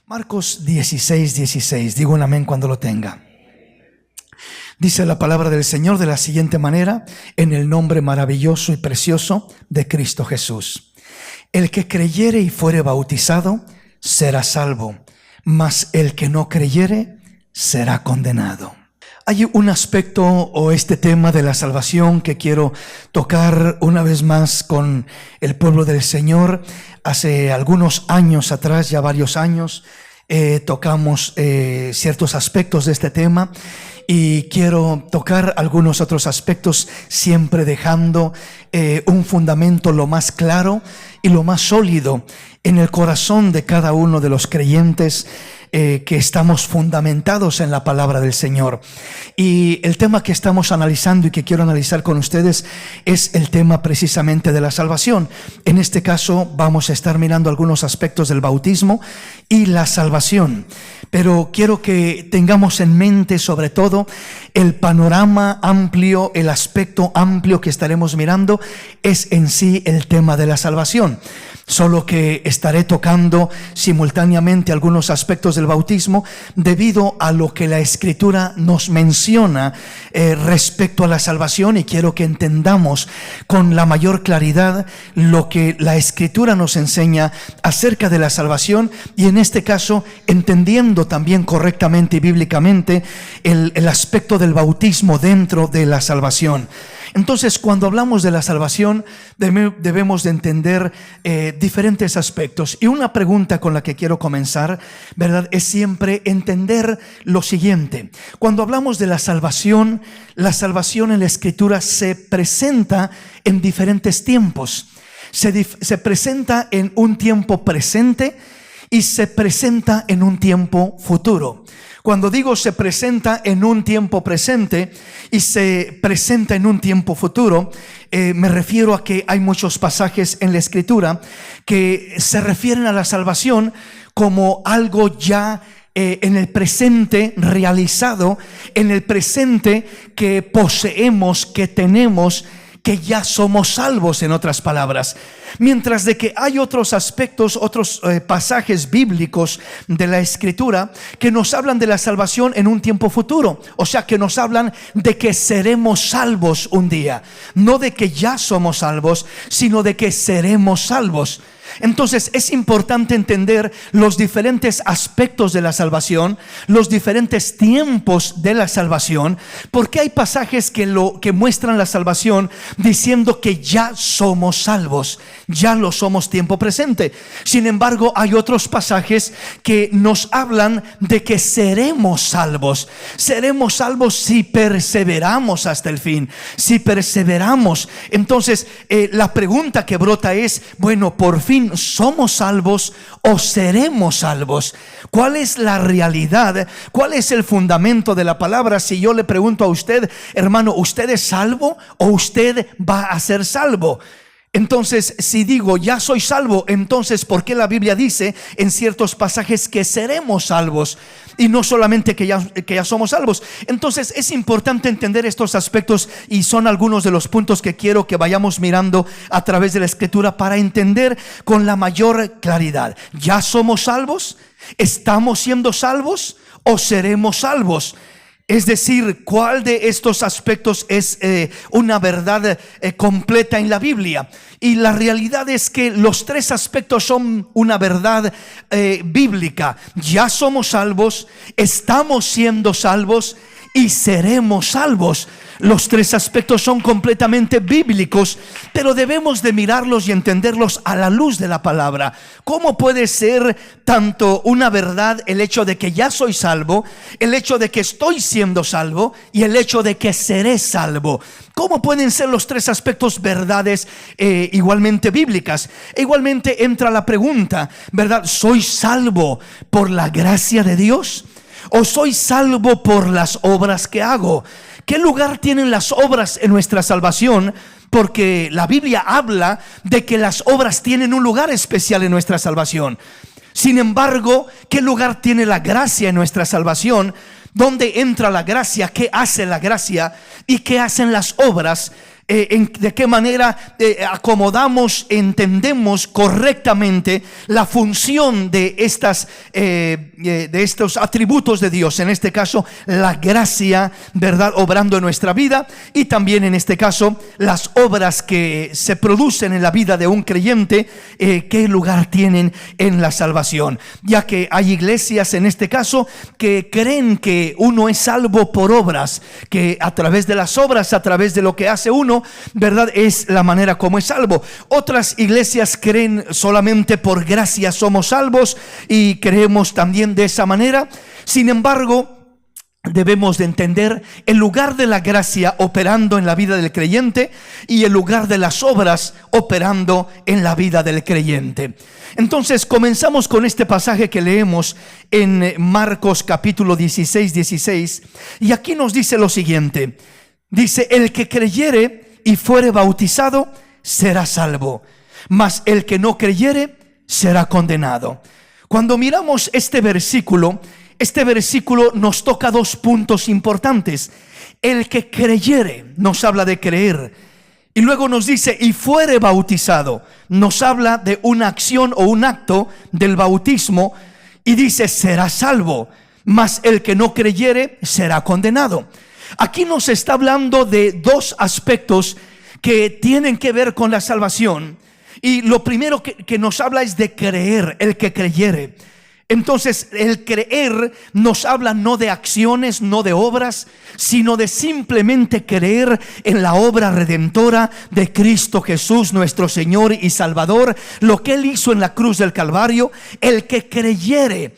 Marcos 16:16. Digo un amén cuando lo tenga. Dice la palabra del Señor de la siguiente manera: en el nombre maravilloso y precioso de Cristo Jesús. El que creyere y fuere bautizado será salvo, mas el que no creyere será condenado. Hay un aspecto o este tema de la salvación que quiero tocar una vez más con el pueblo del Señor. Hace algunos años atrás, ya varios años, tocamos ciertos aspectos de este tema, y quiero tocar algunos otros aspectos, siempre dejando un fundamento lo más claro y lo más sólido en el corazón de cada uno de los creyentes que estamos fundamentados en la palabra del Señor. Y el tema que estamos analizando y que quiero analizar con ustedes es el tema precisamente de la salvación. En este caso vamos a estar mirando algunos aspectos del bautismo y la salvación, pero quiero que tengamos en mente sobre todo el panorama amplio, el aspecto amplio que estaremos mirando es en sí el tema de la salvación. Solo que estaré tocando simultáneamente algunos aspectos del bautismo debido a lo que la Escritura nos menciona respecto a la salvación, y quiero que entendamos con la mayor claridad lo que la Escritura nos enseña acerca de la salvación, y en este caso entendiendo también correctamente y bíblicamente el aspecto del bautismo dentro de la salvación. Entonces, cuando hablamos de la salvación, debemos de entender diferentes aspectos. Y una pregunta con la que quiero comenzar, ¿verdad?, es siempre entender lo siguiente. Cuando hablamos de la salvación en la Escritura se presenta en diferentes tiempos. Se presenta en un tiempo presente y se presenta en un tiempo futuro. Cuando digo se presenta en un tiempo presente y se presenta en un tiempo futuro, me refiero a que hay muchos pasajes en la Escritura que se refieren a la salvación como algo ya en el presente realizado, en el presente que poseemos, que tenemos, que ya somos salvos, en otras palabras. Mientras de que hay otros aspectos, otros pasajes bíblicos de la Escritura que nos hablan de la salvación en un tiempo futuro. O sea, que nos hablan de que seremos salvos un día. No de que ya somos salvos, sino de que seremos salvos. Entonces es importante entender los diferentes aspectos de la salvación, los diferentes tiempos de la salvación, porque hay pasajes que muestran la salvación diciendo que ya somos salvos, ya lo somos tiempo presente. Sin embargo, hay otros pasajes que nos hablan de que seremos salvos. Seremos salvos si perseveramos hasta el fin, si perseveramos. Entonces la pregunta que brota es, bueno, por fin, ¿somos salvos o seremos salvos? ¿Cuál es la realidad? ¿Cuál es el fundamento de la palabra? Si yo le pregunto a usted, hermano, ¿usted es salvo o usted va a ser salvo? Entonces, si digo ya soy salvo, entonces ¿por qué la Biblia dice en ciertos pasajes que seremos salvos? Y no solamente que ya somos salvos. Entonces es importante entender estos aspectos, y son algunos de los puntos que quiero que vayamos mirando a través de la Escritura para entender con la mayor claridad. ¿Ya somos salvos? ¿Estamos siendo salvos o seremos salvos? Es decir, ¿cuál de estos aspectos es una verdad completa en la Biblia? Y la realidad es que los tres aspectos son una verdad bíblica. Ya somos salvos, estamos siendo salvos y seremos salvos. Los tres aspectos son completamente bíblicos, pero debemos de mirarlos y entenderlos a la luz de la palabra. ¿Cómo puede ser tanto una verdad el hecho de que ya soy salvo, el hecho de que estoy siendo salvo y el hecho de que seré salvo? ¿Cómo pueden ser los tres aspectos verdades igualmente bíblicas? E igualmente entra la pregunta, ¿verdad? ¿Soy salvo por la gracia de Dios o soy salvo por las obras que hago? ¿Qué lugar tienen las obras en nuestra salvación? Porque la Biblia habla de que las obras tienen un lugar especial en nuestra salvación. Sin embargo, ¿qué lugar tiene la gracia en nuestra salvación? ¿Dónde entra la gracia? ¿Qué hace la gracia? ¿Y qué hacen las obras? de qué manera acomodamos, entendemos correctamente la función de estos atributos de Dios. En este caso, la gracia, ¿verdad?, obrando en nuestra vida, y también en este caso las obras que se producen en la vida de un creyente, qué lugar tienen en la salvación, ya que hay iglesias en este caso que creen que uno es salvo por obras, que a través de las obras, a través de lo que hace uno, ¿verdad?, es la manera como es salvo. Otras iglesias creen solamente por gracia somos salvos, y creemos también de esa manera. Sin embargo, debemos de entender el lugar de la gracia operando en la vida del creyente y el lugar de las obras operando en la vida del creyente. Entonces comenzamos con este pasaje que leemos en Marcos capítulo 16, y aquí nos dice lo siguiente. Dice: el que creyere y fuere bautizado será salvo, mas el que no creyere será condenado. Cuando miramos este versículo nos toca dos puntos importantes. El que creyere nos habla de creer, y luego nos dice y fuere bautizado, nos habla de una acción o un acto del bautismo, y dice será salvo, mas el que no creyere será condenado. Aquí nos está hablando de dos aspectos que tienen que ver con la salvación, y lo primero que nos habla es de creer, el que creyere. Entonces el creer nos habla no de acciones, no de obras, sino de simplemente creer en la obra redentora de Cristo Jesús, nuestro Señor y Salvador, lo que Él hizo en la cruz del Calvario. El que creyere.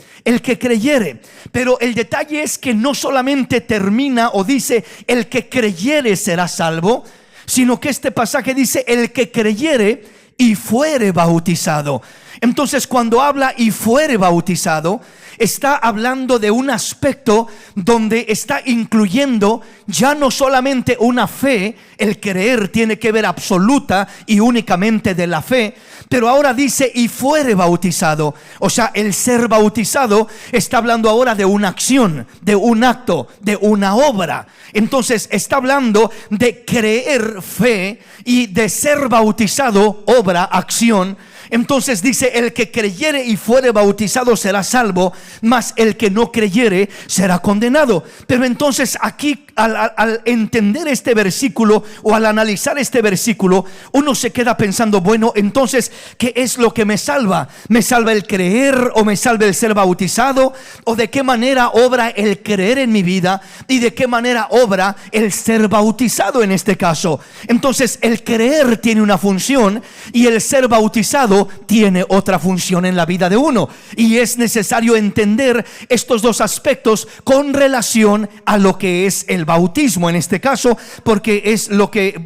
Pero el detalle es que no solamente termina o dice el que creyere será salvo, sino que este pasaje dice el que creyere y fuere bautizado. Entonces cuando habla y fuere bautizado, está hablando de un aspecto donde está incluyendo ya no solamente una fe. El creer tiene que ver absoluta y únicamente de la fe, pero ahora dice y fuere bautizado. O sea, el ser bautizado está hablando ahora de una acción, de un acto, de una obra. Entonces está hablando de creer, fe, y de ser bautizado, obra, acción. Entonces dice el que creyere y fuere bautizado será salvo, mas el que no creyere será condenado. Pero entonces aquí al entender este versículo o al analizar este versículo, uno se queda pensando, bueno, entonces ¿qué es lo que me salva? ¿Me salva el creer o me salva el ser bautizado? ¿O de qué manera obra el creer en mi vida y de qué manera obra el ser bautizado en este caso? Entonces el creer tiene una función y el ser bautizado tiene otra función en la vida de uno, y es necesario entender estos dos aspectos con relación a lo que es el bautismo en este caso, porque es lo que,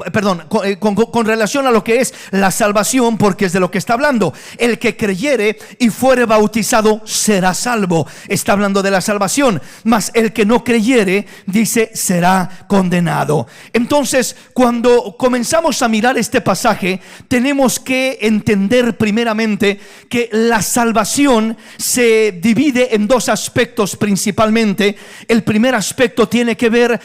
con relación a lo que es la salvación, porque es de lo que está hablando. El que creyere y fuere bautizado será salvo, está hablando de la salvación, mas el que no creyere, dice, será condenado. Entonces cuando comenzamos a mirar este pasaje, tenemos que entender primeramente que la salvación se divide en dos aspectos principalmente. El primer aspecto tiene que ver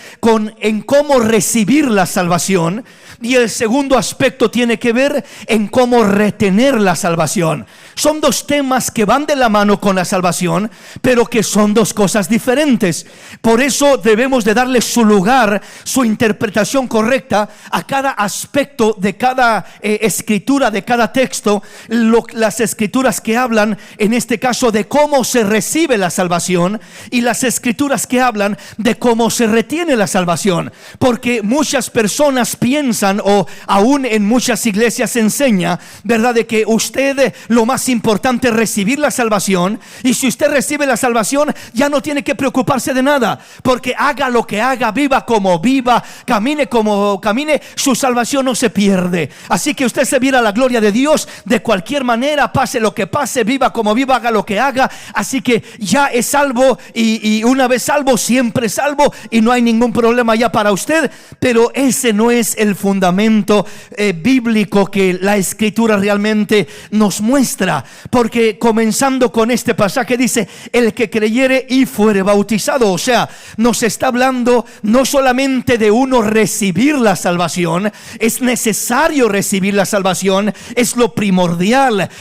en cómo recibir la salvación, y el segundo aspecto tiene que ver en cómo retener la salvación. Son dos temas que van de la mano con la salvación, pero que son dos cosas diferentes. Por eso debemos de darle su lugar, su interpretación correcta a cada aspecto de cada escritura, de cada texto. Las escrituras que hablan en este caso de cómo se recibe la salvación, y las escrituras que hablan de cómo se retiene la salvación. Porque muchas personas piensan, o aún en muchas iglesias se enseña, ¿verdad?, de que usted lo más importante es recibir la salvación, y si usted recibe la salvación ya no tiene que preocuparse de nada, porque haga lo que haga, viva como viva, camine como camine, su salvación no se pierde. Así que usted se viera la gloria de Dios de cualquier cualquier manera, pase lo que pase, viva como viva, haga lo que haga. Así que ya es salvo, y una vez salvo, siempre salvo, y no hay ningún problema ya para usted. Pero ese no es el fundamento bíblico que la Escritura realmente nos muestra. Porque comenzando con este pasaje dice: el que creyere y fuere bautizado. O sea, nos está hablando no solamente de uno recibir la salvación. Es necesario recibir la salvación, es lo primordial.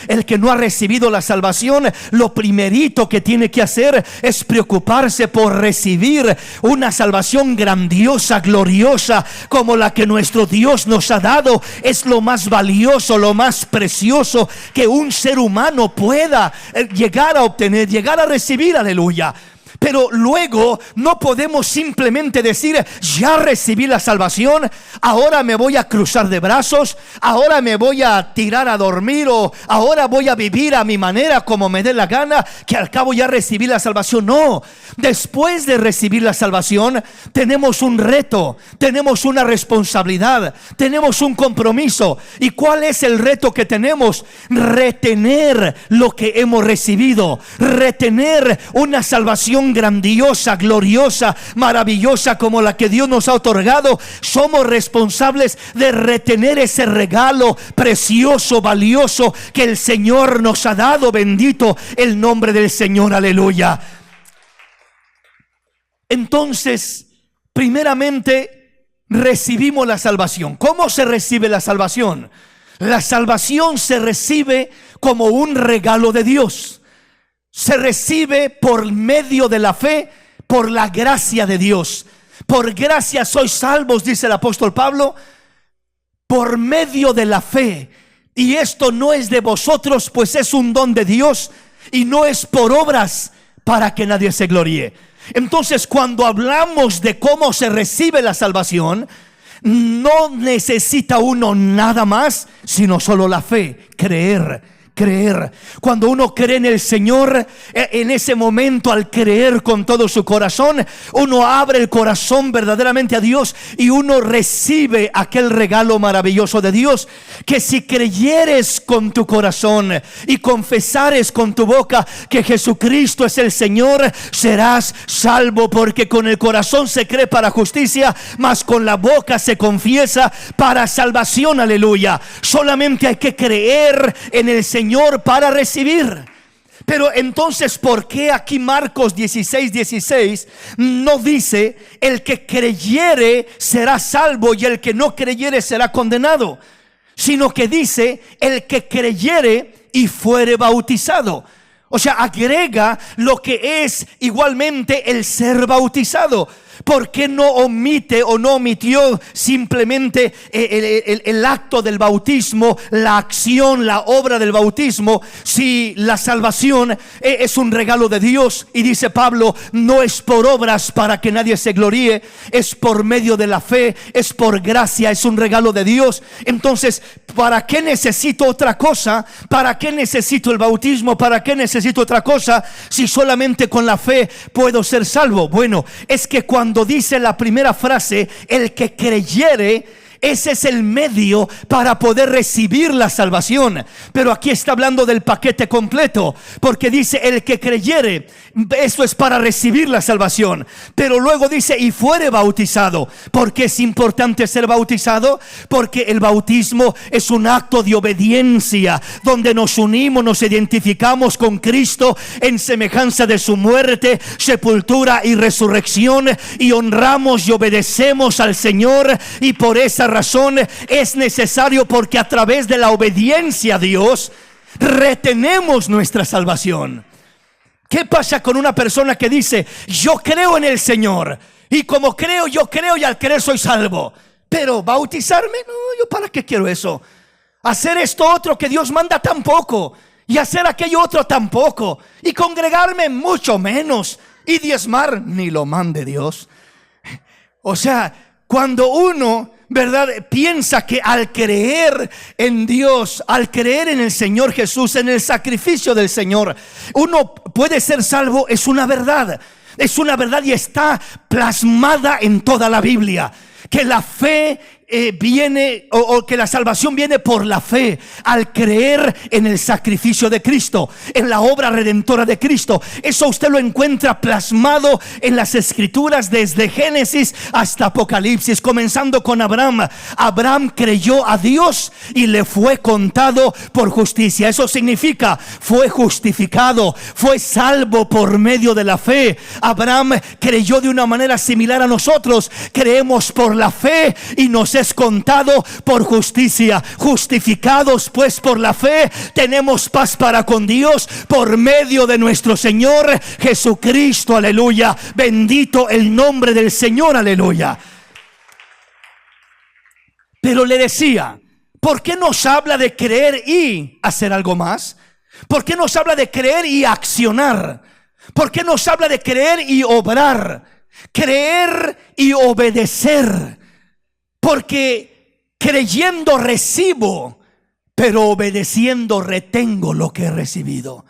El que no ha recibido la salvación, lo primerito que tiene que hacer es preocuparse por recibir una salvación grandiosa, gloriosa, como la que nuestro Dios nos ha dado. Es lo más valioso, lo más precioso que un ser humano pueda llegar a obtener, llegar a recibir. Aleluya. Pero luego no podemos simplemente decir: ya recibí la salvación, ahora me voy a cruzar de brazos, ahora me voy a tirar a dormir, o ahora voy a vivir a mi manera como me dé la gana, que al cabo ya recibí la salvación. No, después de recibir la salvación tenemos un reto, tenemos una responsabilidad, tenemos un compromiso. ¿Y cuál es el reto que tenemos? Retener lo que hemos recibido, retener una salvación grandiosa, gloriosa, maravillosa como la que Dios nos ha otorgado. Somos responsables de retener ese regalo precioso, valioso que el Señor nos ha dado. Bendito el nombre del Señor, aleluya. Entonces, primeramente recibimos la salvación. ¿Cómo se recibe la salvación? La salvación se recibe como un regalo de Dios. Se recibe por medio de la fe, por la gracia de Dios. Por gracia sois salvos, dice el apóstol Pablo, por medio de la fe. Y esto no es de vosotros, pues es un don de Dios, y no es por obras, para que nadie se gloríe. Entonces, cuando hablamos de cómo se recibe la salvación, no necesita uno nada más, sino solo la fe, creer. Cuando uno cree en el Señor, en ese momento, al creer con todo su corazón, uno abre el corazón verdaderamente a Dios, y uno recibe aquel regalo maravilloso de Dios, que si creyeres con tu corazón y confesares con tu boca que Jesucristo es el Señor, serás salvo. Porque con el corazón se cree para justicia, mas con la boca se confiesa para salvación. Aleluya. Solamente hay que creer en el Señor para recibir. Pero entonces, ¿por qué aquí Marcos 16:16 no dice: el que creyere será salvo y el que no creyere será condenado? Sino que dice: el que creyere y fuere bautizado. O sea, agrega lo que es igualmente el ser bautizado. ¿Por qué no omite o no omitió simplemente el acto del bautismo, la acción, la obra del bautismo, si la salvación es un regalo de Dios? Y dice Pablo: no es por obras para que nadie se gloríe, es por medio de la fe, es por gracia, es un regalo de Dios. Entonces, ¿para qué necesito otra cosa? ¿Para qué necesito el bautismo? ¿Para qué necesito otra cosa si solamente con la fe puedo ser salvo? Bueno, es que cuando dice la primera frase, el que creyere, ese es el medio para poder recibir la salvación. Pero aquí está hablando del paquete completo, porque dice el que creyere. Eso es para recibir la salvación. Pero luego dice y fuere bautizado. ¿Por qué es importante ser bautizado? Porque el bautismo es un acto de obediencia, donde nos unimos, nos identificamos con Cristo en semejanza de su muerte, sepultura y resurrección, y honramos y obedecemos al Señor. Y por esa razón es necesario, porque a través de la obediencia a Dios retenemos nuestra salvación. ¿Qué pasa con una persona que dice: yo creo en el Señor, y como creo, yo creo, y al creer soy salvo? Pero bautizarme, no, yo para qué quiero eso. Hacer esto otro que Dios manda, tampoco. Y hacer aquello otro, tampoco. Y congregarme, mucho menos. Y diezmar, ni lo mande Dios. O sea, cuando uno, ¿verdad?, piensa que al creer en Dios, al creer en el Señor Jesús, en el sacrificio del Señor, uno puede ser salvo, es una verdad. Es una verdad y está plasmada en toda la Biblia. Que la fe viene, o que la salvación viene por la fe, al creer en el sacrificio de Cristo, en la obra redentora de Cristo. Eso usted lo encuentra plasmado en las escrituras desde Génesis hasta Apocalipsis, comenzando con Abraham. Abraham creyó a Dios y le fue contado por justicia. Eso significa, fue justificado, fue salvo por medio de la fe. Abraham creyó de una manera similar a nosotros. Creemos por la fe y nos es contado por justicia. Justificados pues por la fe, tenemos paz para con Dios por medio de nuestro Señor Jesucristo. Aleluya. Bendito el nombre del Señor. Aleluya. Pero le decía, ¿por qué nos habla de creer y hacer algo más? ¿Por qué nos habla de creer y accionar? ¿Por qué nos habla de creer y obrar? Creer y obedecer. Porque creyendo recibo, pero obedeciendo retengo lo que he recibido.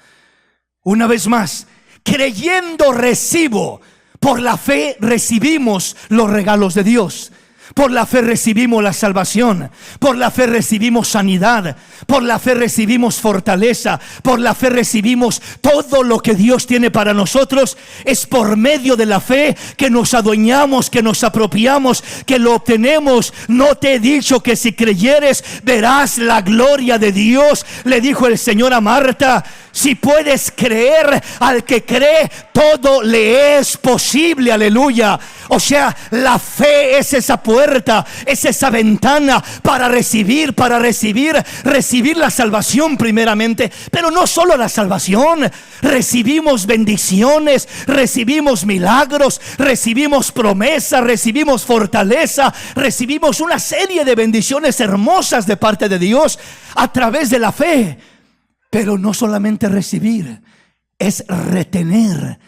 Una vez más, creyendo recibo. Por la fe recibimos los regalos de Dios. Por la fe recibimos la salvación. Por la fe recibimos sanidad. Por la fe recibimos fortaleza. Por la fe recibimos todo lo que Dios tiene para nosotros. Es por medio de la fe que nos adueñamos, que nos apropiamos, que lo obtenemos. No te he dicho que si creyeres verás la gloria de Dios, le dijo el Señor a Marta. Si puedes creer, al que cree todo le es posible. Aleluya. O sea, la fe es esa puerta, es esa ventana para recibir la salvación primeramente. Pero no solo la salvación, recibimos bendiciones, recibimos milagros, recibimos promesas, recibimos fortaleza, recibimos una serie de bendiciones hermosas de parte de Dios a través de la fe. Pero no solamente recibir, es retener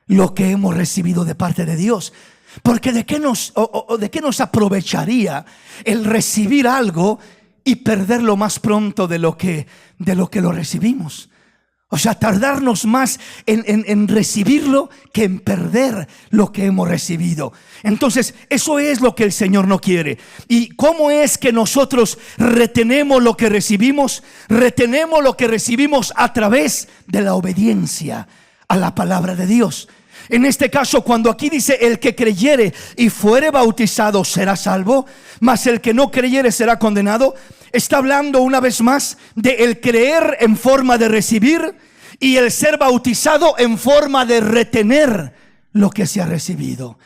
lo que hemos recibido de parte de Dios. Porque ¿de qué nos aprovecharía el recibir algo y perderlo más pronto de lo que lo recibimos? O sea, tardarnos más en recibirlo que en perder lo que hemos recibido. Entonces, eso es lo que el Señor no quiere. ¿Y cómo es que nosotros retenemos lo que recibimos? Retenemos lo que recibimos a través de la obediencia a la palabra de Dios. En este caso, cuando aquí dice el que creyere y fuere bautizado será salvo, mas el que no creyere será condenado, está hablando una vez más de el creer en forma de recibir y el ser bautizado en forma de retener lo que se ha recibido.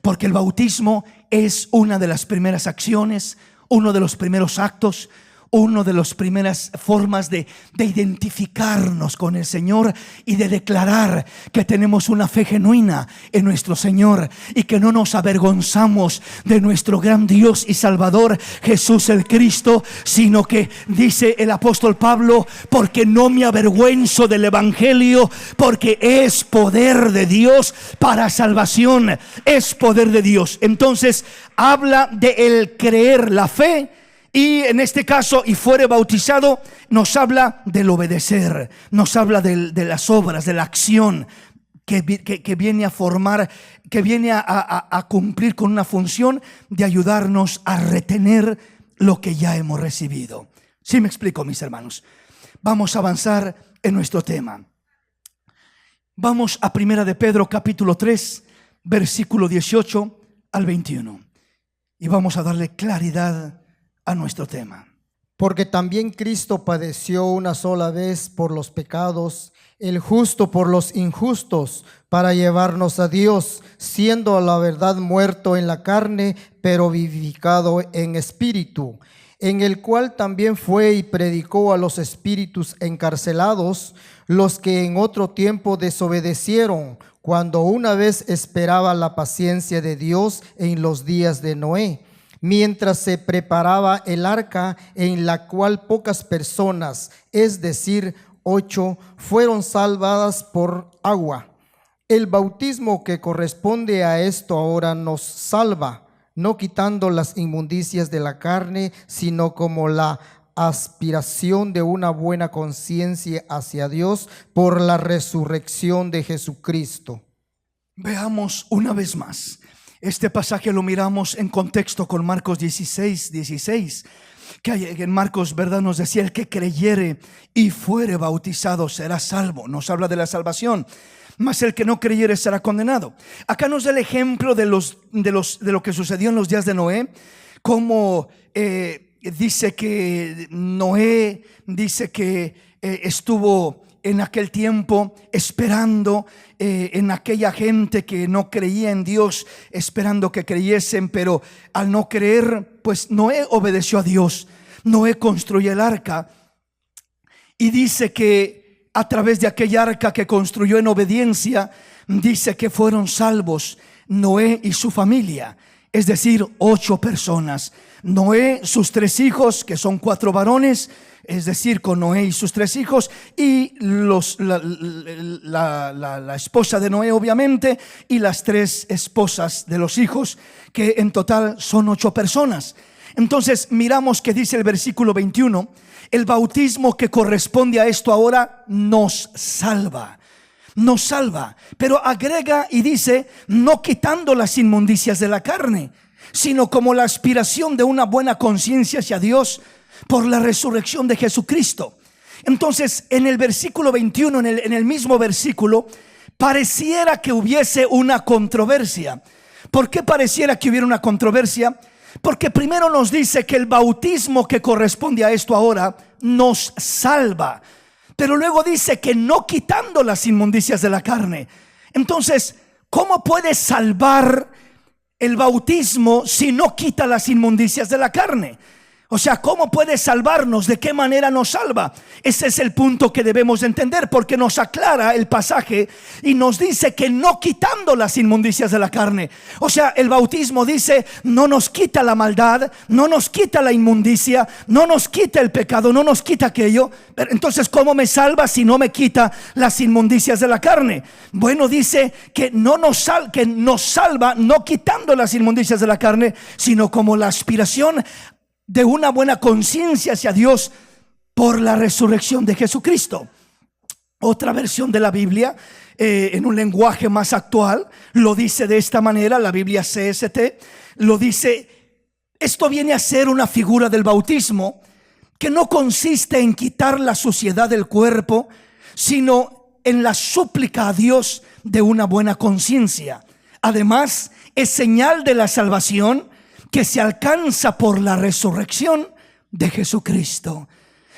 Porque el bautismo es una de las primeras acciones, uno de los primeros actos, una de las primeras formas de identificarnos con el Señor y de declarar que tenemos una fe genuina en nuestro Señor y que no nos avergonzamos de nuestro gran Dios y Salvador Jesús el Cristo, sino que dice el apóstol Pablo, porque no me avergüenzo del evangelio, porque es poder de Dios para salvación, es poder de Dios. Entonces habla de el creer, la fe. Y en este caso, y fuere bautizado, nos habla del obedecer, nos habla de las obras, de la acción que viene a formar, que viene a cumplir con una función de ayudarnos a retener lo que ya hemos recibido. ¿Sí me explico, mis hermanos? Vamos a avanzar en nuestro tema. Vamos a 1 de Pedro capítulo 3, versículo 18 al 21. Y vamos a darle claridad a nuestro tema. Porque también Cristo padeció una sola vez por los pecados, el justo por los injustos, para llevarnos a Dios, siendo a la verdad muerto en la carne, pero vivificado en espíritu, en el cual también fue y predicó a los espíritus encarcelados, los que en otro tiempo desobedecieron, cuando una vez esperaba la paciencia de Dios en los días de Noé, mientras se preparaba el arca, en la cual pocas personas, es decir, 8, fueron salvadas por agua. El bautismo que corresponde a esto ahora nos salva, no quitando las inmundicias de la carne, sino como la aspiración de una buena conciencia hacia Dios por la resurrección de Jesucristo. Veamos una vez más. Este pasaje lo miramos en contexto con Marcos 16, que en Marcos, ¿verdad?, nos decía: el que creyere y fuere bautizado será salvo. Nos habla de la salvación. Mas el que no creyere será condenado. Acá nos da el ejemplo de lo que sucedió en los días de Noé. Como dice que Noé estuvo en aquel tiempo esperando en aquella gente que no creía en Dios, esperando que creyesen, pero al no creer, pues Noé obedeció a Dios. Noé construyó el arca y dice que a través de aquella arca que construyó en obediencia, dice que fueron salvos Noé y su familia, es decir, 8 personas. Noé, sus 3 hijos, que son 4 varones, es decir, con Noé y sus 3 hijos, y la esposa de Noé, obviamente, y las 3 esposas de los hijos, que en total son 8 personas. Entonces miramos que dice el versículo 21: el bautismo que corresponde a esto ahora nos salva. Nos salva, pero agrega y dice: no quitando las inmundicias de la carne, sino como la aspiración de una buena conciencia hacia Dios por la resurrección de Jesucristo. Entonces, en el versículo 21, en el mismo versículo, pareciera que hubiese una controversia. ¿Por qué pareciera que hubiera una controversia? Porque primero nos dice que el bautismo que corresponde a esto ahora nos salva, pero luego dice que no quitando las inmundicias de la carne. Entonces, ¿cómo puede salvar el bautismo si no quita las inmundicias de la carne? O sea, ¿cómo puede salvarnos? ¿De qué manera nos salva? Ese es el punto que debemos entender, porque nos aclara el pasaje y nos dice que no quitando las inmundicias de la carne. O sea, el bautismo dice: no nos quita la maldad, no nos quita la inmundicia, no nos quita el pecado, no nos quita aquello. Pero entonces, ¿cómo me salva si no me quita las inmundicias de la carne? Bueno, dice que que nos salva no quitando las inmundicias de la carne, sino como la aspiración de una buena conciencia hacia Dios por la resurrección de Jesucristo. Otra versión de la Biblia, en un lenguaje más actual, lo dice de esta manera. La Biblia CST lo dice: esto viene a ser una figura del bautismo que no consiste en quitar la suciedad del cuerpo, sino en la súplica a Dios de una buena conciencia. Además, es señal de la salvación que se alcanza por la resurrección de Jesucristo.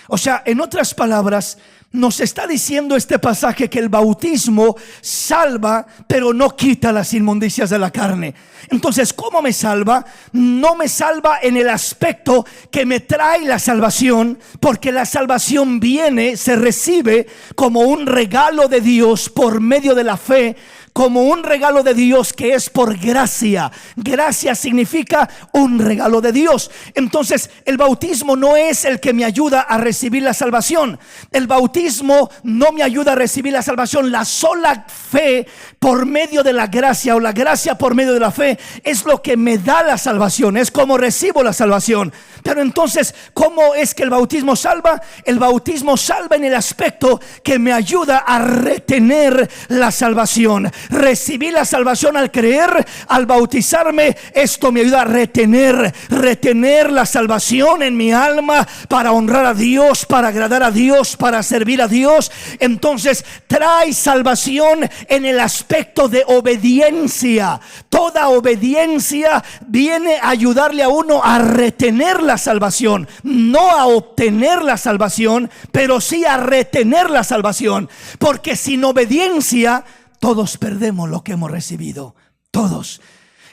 O sea, en otras palabras, nos está diciendo este pasaje que el bautismo salva, pero no quita las inmundicias de la carne. Entonces, ¿cómo me salva? No me salva en el aspecto que me trae la salvación, porque la salvación viene, se recibe como un regalo de Dios por medio de la fe, como un regalo de Dios que es por gracia. Gracia significa un regalo de Dios. Entonces, el bautismo no es el que me ayuda a recibir la salvación. El bautismo no me ayuda a recibir la salvación. La sola fe por medio de la gracia, o la gracia por medio de la fe, es lo que me da la salvación. Es como recibo la salvación. Pero entonces, ¿cómo es que el bautismo salva? El bautismo salva en el aspecto que me ayuda a retener la salvación. Recibí la salvación al creer, al bautizarme. Esto me ayuda a retener la salvación en mi alma, para honrar a Dios, para agradar a Dios, para servir a Dios. Entonces trae salvación en el aspecto de obediencia. Toda obediencia viene a ayudarle a uno a retener la salvación, no a obtener la salvación, pero sí a retener la salvación. Porque sin obediencia todos perdemos lo que hemos recibido, todos.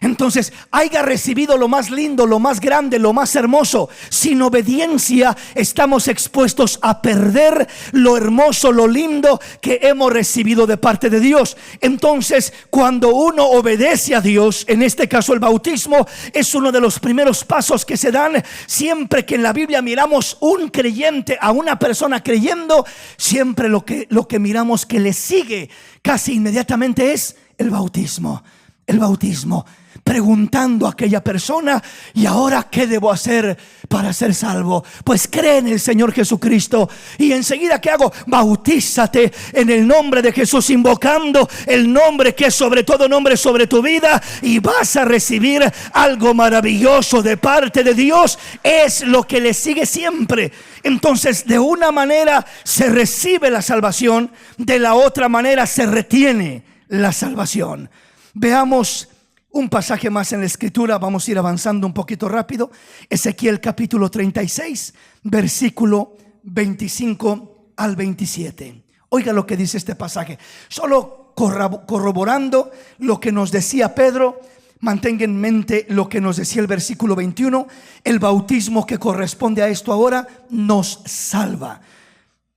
Entonces, haya recibido lo más lindo, lo más grande, lo más hermoso, sin obediencia estamos expuestos a perder lo hermoso, lo lindo que hemos recibido de parte de Dios. Entonces, cuando uno obedece a Dios, en este caso el bautismo es uno de los primeros pasos que se dan. Siempre que en la Biblia miramos un creyente, a una persona creyendo, siempre lo que miramos que le sigue casi inmediatamente es el bautismo. El bautismo. preguntando a aquella persona: ¿y ahora qué debo hacer para ser salvo? Pues cree en el Señor Jesucristo. Y enseguida, ¿qué hago? Bautízate en el nombre de Jesús, invocando el nombre que es sobre todo nombre, sobre tu vida, y vas a recibir algo maravilloso de parte de Dios. Es lo que le sigue siempre. Entonces, de una manera se recibe la salvación, de la otra manera se retiene la salvación. Veamos un pasaje más en la Escritura. Vamos a ir avanzando un poquito rápido. Ezequiel capítulo 36, versículo 25 al 27. Oiga lo que dice este pasaje. Solo corroborando lo que nos decía Pedro, mantenga en mente lo que nos decía el versículo 21. El bautismo que corresponde a esto ahora nos salva.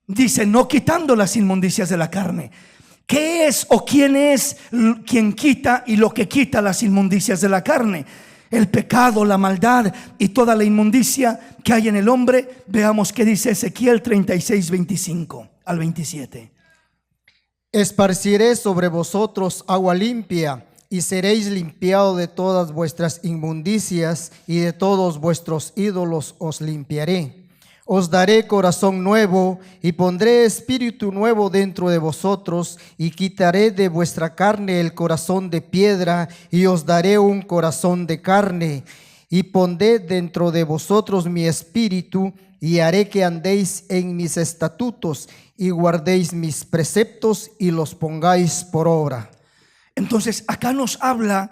Dice: no quitando las inmundicias de la carne. ¿Qué es o quién es quien quita y lo que quita las inmundicias de la carne? El pecado, la maldad y toda la inmundicia que hay en el hombre. Veamos qué dice Ezequiel 36, 25 al 27. Esparciré sobre vosotros agua limpia, y seréis limpiados de todas vuestras inmundicias, y de todos vuestros ídolos os limpiaré. Os daré corazón nuevo, y pondré espíritu nuevo dentro de vosotros, y quitaré de vuestra carne el corazón de piedra, y os daré un corazón de carne, y pondré dentro de vosotros mi espíritu, y haré que andéis en mis estatutos, y guardéis mis preceptos, y los pongáis por obra. Entonces acá nos habla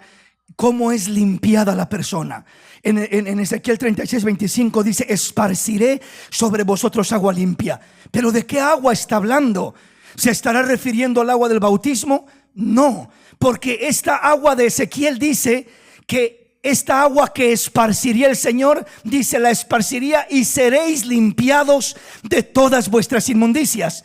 cómo es limpiada la persona. En Ezequiel 36, 25 dice: esparciré sobre vosotros agua limpia. ¿Pero de qué agua está hablando? ¿Se estará refiriendo al agua del bautismo? No, porque esta agua de Ezequiel dice que esta agua que esparciría el Señor, dice, la esparciría y seréis limpiados de todas vuestras inmundicias.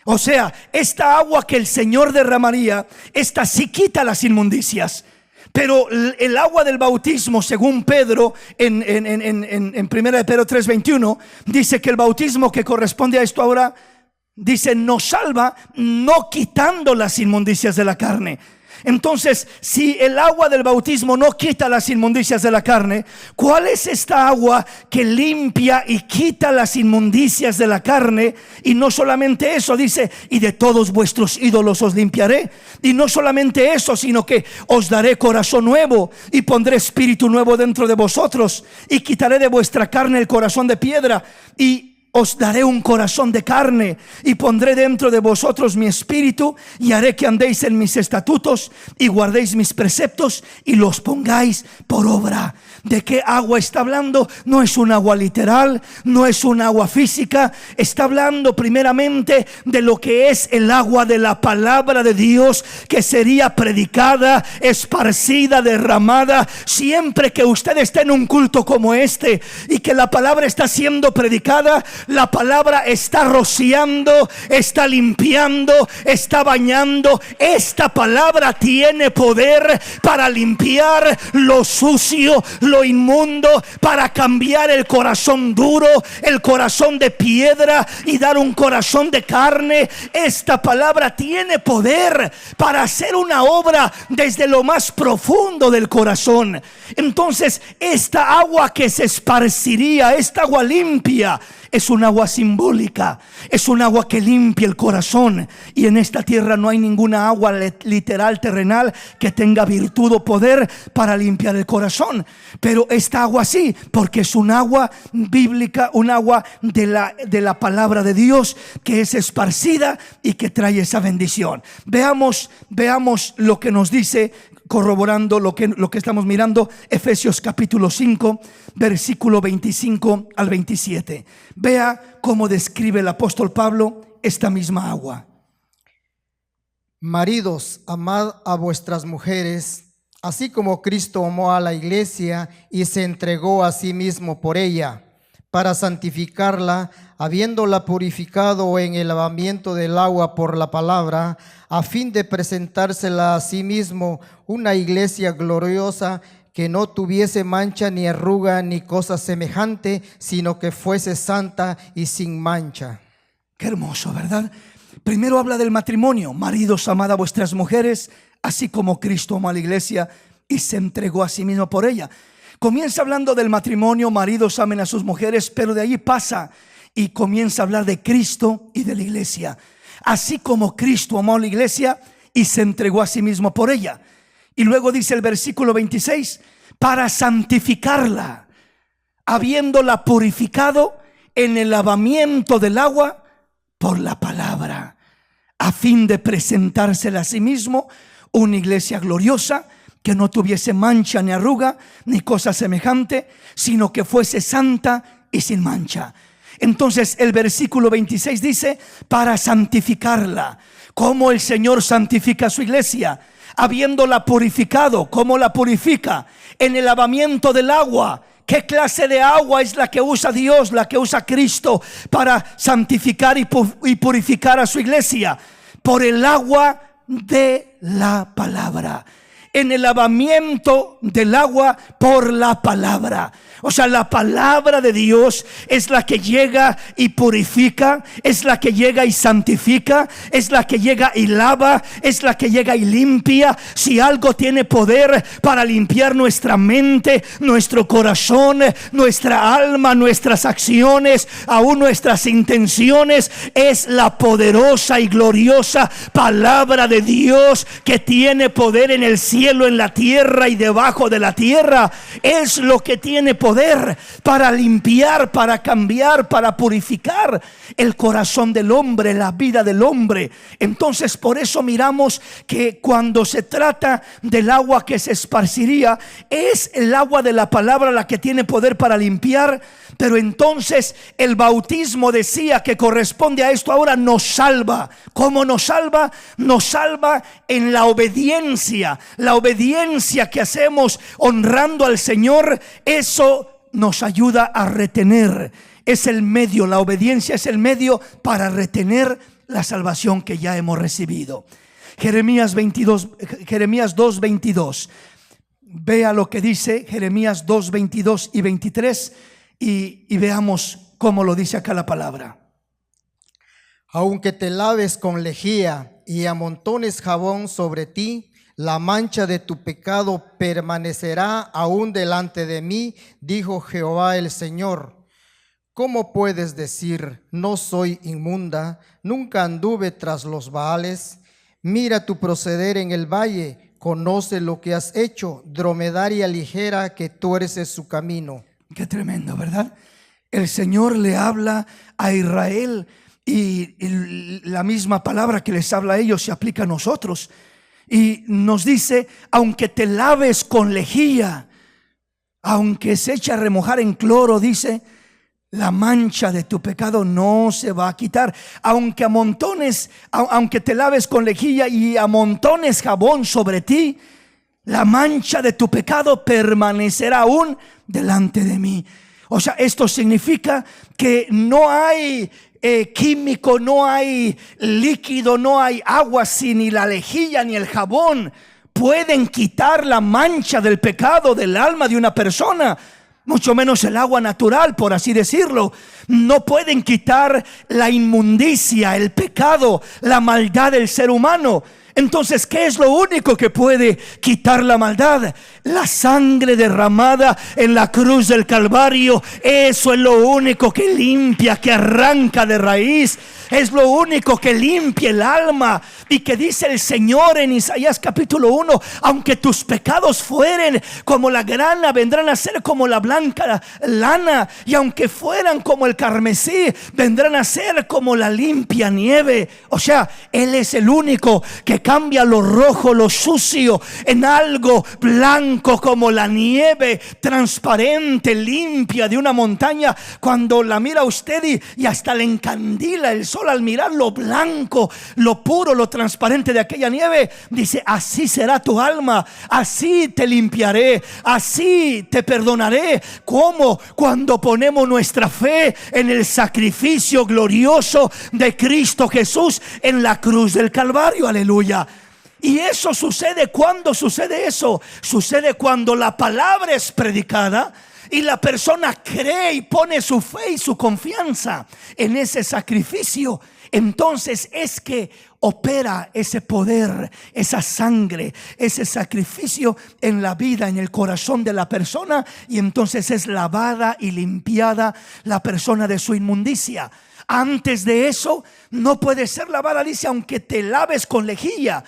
O sea, esta agua que el Señor derramaría, esta sí quita las inmundicias. Pero el agua del bautismo, según Pedro, en 1 Pedro 3:21, dice que el bautismo que corresponde a esto ahora, dice, nos salva, no quitando las inmundicias de la carne. Entonces, si el agua del bautismo no quita las inmundicias de la carne, ¿cuál es esta agua que limpia y quita las inmundicias de la carne? Y no solamente eso, dice, y de todos vuestros ídolos os limpiaré. Y no solamente eso, sino que os daré corazón nuevo, y pondré espíritu nuevo dentro de vosotros, y quitaré de vuestra carne el corazón de piedra, y os daré un corazón de carne, y pondré dentro de vosotros mi espíritu, y haré que andéis en mis estatutos, y guardéis mis preceptos, y los pongáis por obra. ¿De qué agua está hablando? No es un agua literal, no es un agua física. Está hablando primeramente de lo que es el agua de la palabra de Dios, que sería predicada, esparcida, derramada. Siempre que usted esté en un culto como este y que la palabra está siendo predicada, la palabra está rociando, está limpiando, está bañando. Esta palabra tiene poder para limpiar lo sucio, lo inmundo, para cambiar el corazón duro, el corazón de piedra, y dar un corazón de carne. Esta palabra tiene poder para hacer una obra desde lo más profundo del corazón. Entonces, esta agua que se esparciría, esta agua limpia, es un agua simbólica, es un agua que limpia el corazón. Y en esta tierra no hay ninguna agua literal, terrenal, que tenga virtud o poder para limpiar el corazón. Pero esta agua sí, porque es un agua bíblica, un agua de la palabra de Dios, que es esparcida y que trae esa bendición. Veamos lo que nos dice, corroborando lo que estamos mirando, Efesios capítulo 5, versículo 25 al 27. Vea cómo describe el apóstol Pablo esta misma agua. Maridos, amad a vuestras mujeres, así como Cristo amó a la iglesia y se entregó a sí mismo por ella, para santificarla, habiéndola purificado en el lavamiento del agua por la palabra, a fin de presentársela a sí mismo una iglesia gloriosa, que no tuviese mancha ni arruga ni cosa semejante, sino que fuese santa y sin mancha. Qué hermoso, ¿verdad? Primero habla del matrimonio. Maridos, amad a vuestras mujeres, así como Cristo amó a la iglesia y se entregó a sí mismo por ella. Comienza hablando del matrimonio, maridos amen a sus mujeres, pero de ahí pasa y comienza a hablar de Cristo y de la iglesia. Así como Cristo amó a la iglesia y se entregó a sí mismo por ella. Y luego dice el versículo 26, para santificarla, habiéndola purificado en el lavamiento del agua por la palabra, a fin de presentársela a sí mismo una iglesia gloriosa, que no tuviese mancha ni arruga ni cosa semejante, sino que fuese santa y sin mancha. Entonces el versículo 26 dice, para santificarla. ¿Cómo el Señor santifica a su iglesia? Habiéndola purificado. ¿Cómo la purifica? En el lavamiento del agua. ¿Qué clase de agua es la que usa Dios, la que usa Cristo para santificar y purificar a su iglesia? Por el agua de la palabra. En el lavamiento del agua por la palabra. O sea, la palabra de Dios es la que llega y purifica, es la que llega y santifica, es la que llega y lava, es la que llega y limpia. Si algo tiene poder para limpiar nuestra mente, nuestro corazón, nuestra alma, nuestras acciones, aún nuestras intenciones, es la poderosa y gloriosa palabra de Dios, que tiene poder en el cielo, en la tierra y debajo de la tierra. Es lo que tiene poder para limpiar, para cambiar, para purificar el corazón del hombre, la vida del hombre. Entonces por eso miramos que cuando se trata del agua que se esparciría, es el agua de la palabra la que tiene poder para limpiar. Pero entonces el bautismo, decía, que corresponde a esto ahora, nos salva. ¿Cómo nos salva? Nos salva en la obediencia. La obediencia que hacemos honrando al Señor, eso nos ayuda a retener. Es el medio, la obediencia es el medio para retener la salvación que ya hemos recibido. Jeremías 2:22. Vea lo que dice Jeremías 2:22 y 23 y veamos cómo lo dice acá la palabra. Aunque te laves con lejía y amontones jabón sobre ti, la mancha de tu pecado permanecerá aún delante de mí, dijo Jehová el Señor. ¿Cómo puedes decir, no soy inmunda, nunca anduve tras los Baales? Mira tu proceder en el valle, conoce lo que has hecho, dromedaria ligera que tuerces su camino. Qué tremendo, ¿verdad? El Señor le habla a Israel y la misma palabra que les habla a ellos se aplica a nosotros. Y nos dice, aunque te laves con lejía, aunque se eche a remojar en cloro, dice, la mancha de tu pecado no se va a quitar. Aunque te laves con lejía y amontones jabón sobre ti, la mancha de tu pecado permanecerá aún delante de mí. O sea, esto significa que no hay químico, no hay líquido, no hay agua, si ni la lejía ni el jabón pueden quitar la mancha del pecado del alma de una persona. Mucho menos el agua natural, por así decirlo. No pueden quitar la inmundicia, el pecado, la maldad del ser humano. Entonces, ¿qué es lo único que puede quitar la maldad? La sangre derramada en la cruz del Calvario. Eso es lo único que limpia, que arranca de raíz. Es lo único que limpia el alma. Y que dice el Señor en Isaías capítulo 1: aunque tus pecados fueren como la grana, vendrán a ser como la blanca lana. Y aunque fueran como el carmesí, vendrán a ser como la limpia nieve. O sea, Él es el único que cambia lo rojo, lo sucio, en algo blanco como la nieve, transparente, limpia de una montaña. Cuando la mira usted y hasta le encandila el sol al mirar lo blanco, lo puro, lo transparente de aquella nieve, dice: así será tu alma, así te limpiaré, así te perdonaré. ¿Cómo? Cuando ponemos nuestra fe en el sacrificio glorioso de Cristo Jesús en la cruz del Calvario. Aleluya. Y eso sucede. ¿Cuándo sucede eso? Sucede cuando la palabra es predicada y la persona cree y pone su fe y su confianza en ese sacrificio. entonces es que opera ese poder, esa sangre, ese sacrificio en la vida, en el corazón de la persona, y entonces es lavada y limpiada la persona de su inmundicia. Antes de eso no puede ser lavada, dice, aunque te laves con lejía,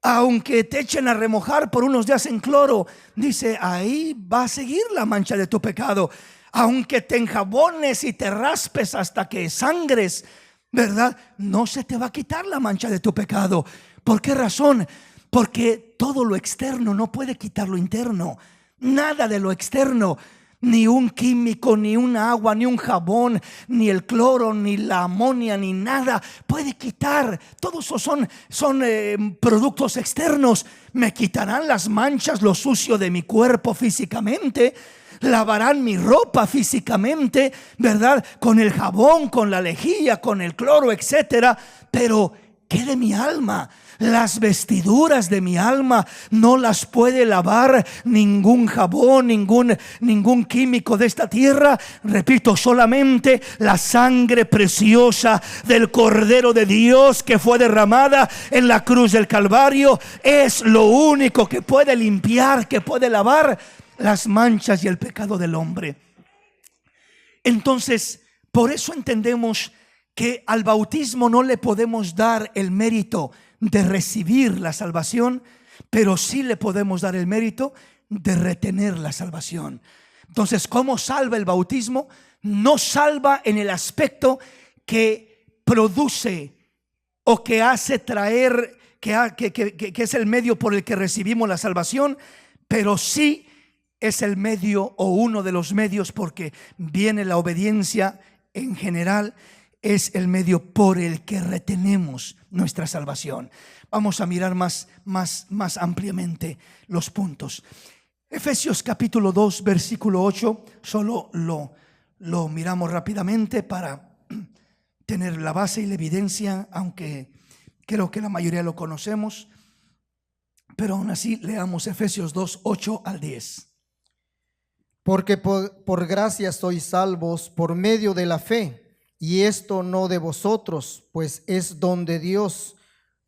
aunque te echen a remojar por unos días en cloro, dice, ahí va a seguir la mancha de tu pecado. Aunque te enjabones y te raspes hasta que sangres, ¿verdad? No se te va a quitar la mancha de tu pecado. ¿Por qué razón? Porque todo lo externo no puede quitar lo interno. Nada de lo externo, ni un químico, ni un agua, ni un jabón, ni el cloro, ni la amonia, ni nada puede quitar. Todos esos son productos externos. Me quitarán las manchas, lo sucio de mi cuerpo físicamente. Lavarán mi ropa físicamente, ¿verdad? Con el jabón, con la lejía, con el cloro, etcétera. Pero ¿qué de mi alma? Las vestiduras de mi alma no las puede lavar ningún jabón, ningún químico de esta tierra. Repito, solamente la sangre preciosa del Cordero de Dios que fue derramada en la cruz del Calvario es lo único que puede limpiar, que puede lavar las manchas y el pecado del hombre. Entonces, por eso entendemos que al bautismo no le podemos dar el mérito de recibir la salvación, pero sí le podemos dar el mérito de retener la salvación. Entonces, ¿cómo salva el bautismo? No salva en el aspecto que produce o que hace traer, que es el medio por el que recibimos la salvación, pero sí es el medio o uno de los medios, porque viene la obediencia en general, es el medio por el que retenemos nuestra salvación. Vamos a mirar más ampliamente los puntos. Efesios capítulo 2 versículo 8, solo lo miramos rápidamente para tener la base y la evidencia, aunque creo que la mayoría lo conocemos, pero aún así leamos Efesios 2, 8 al 10. Porque por gracia sois salvos por medio de la fe, y esto no de vosotros, pues es don de Dios,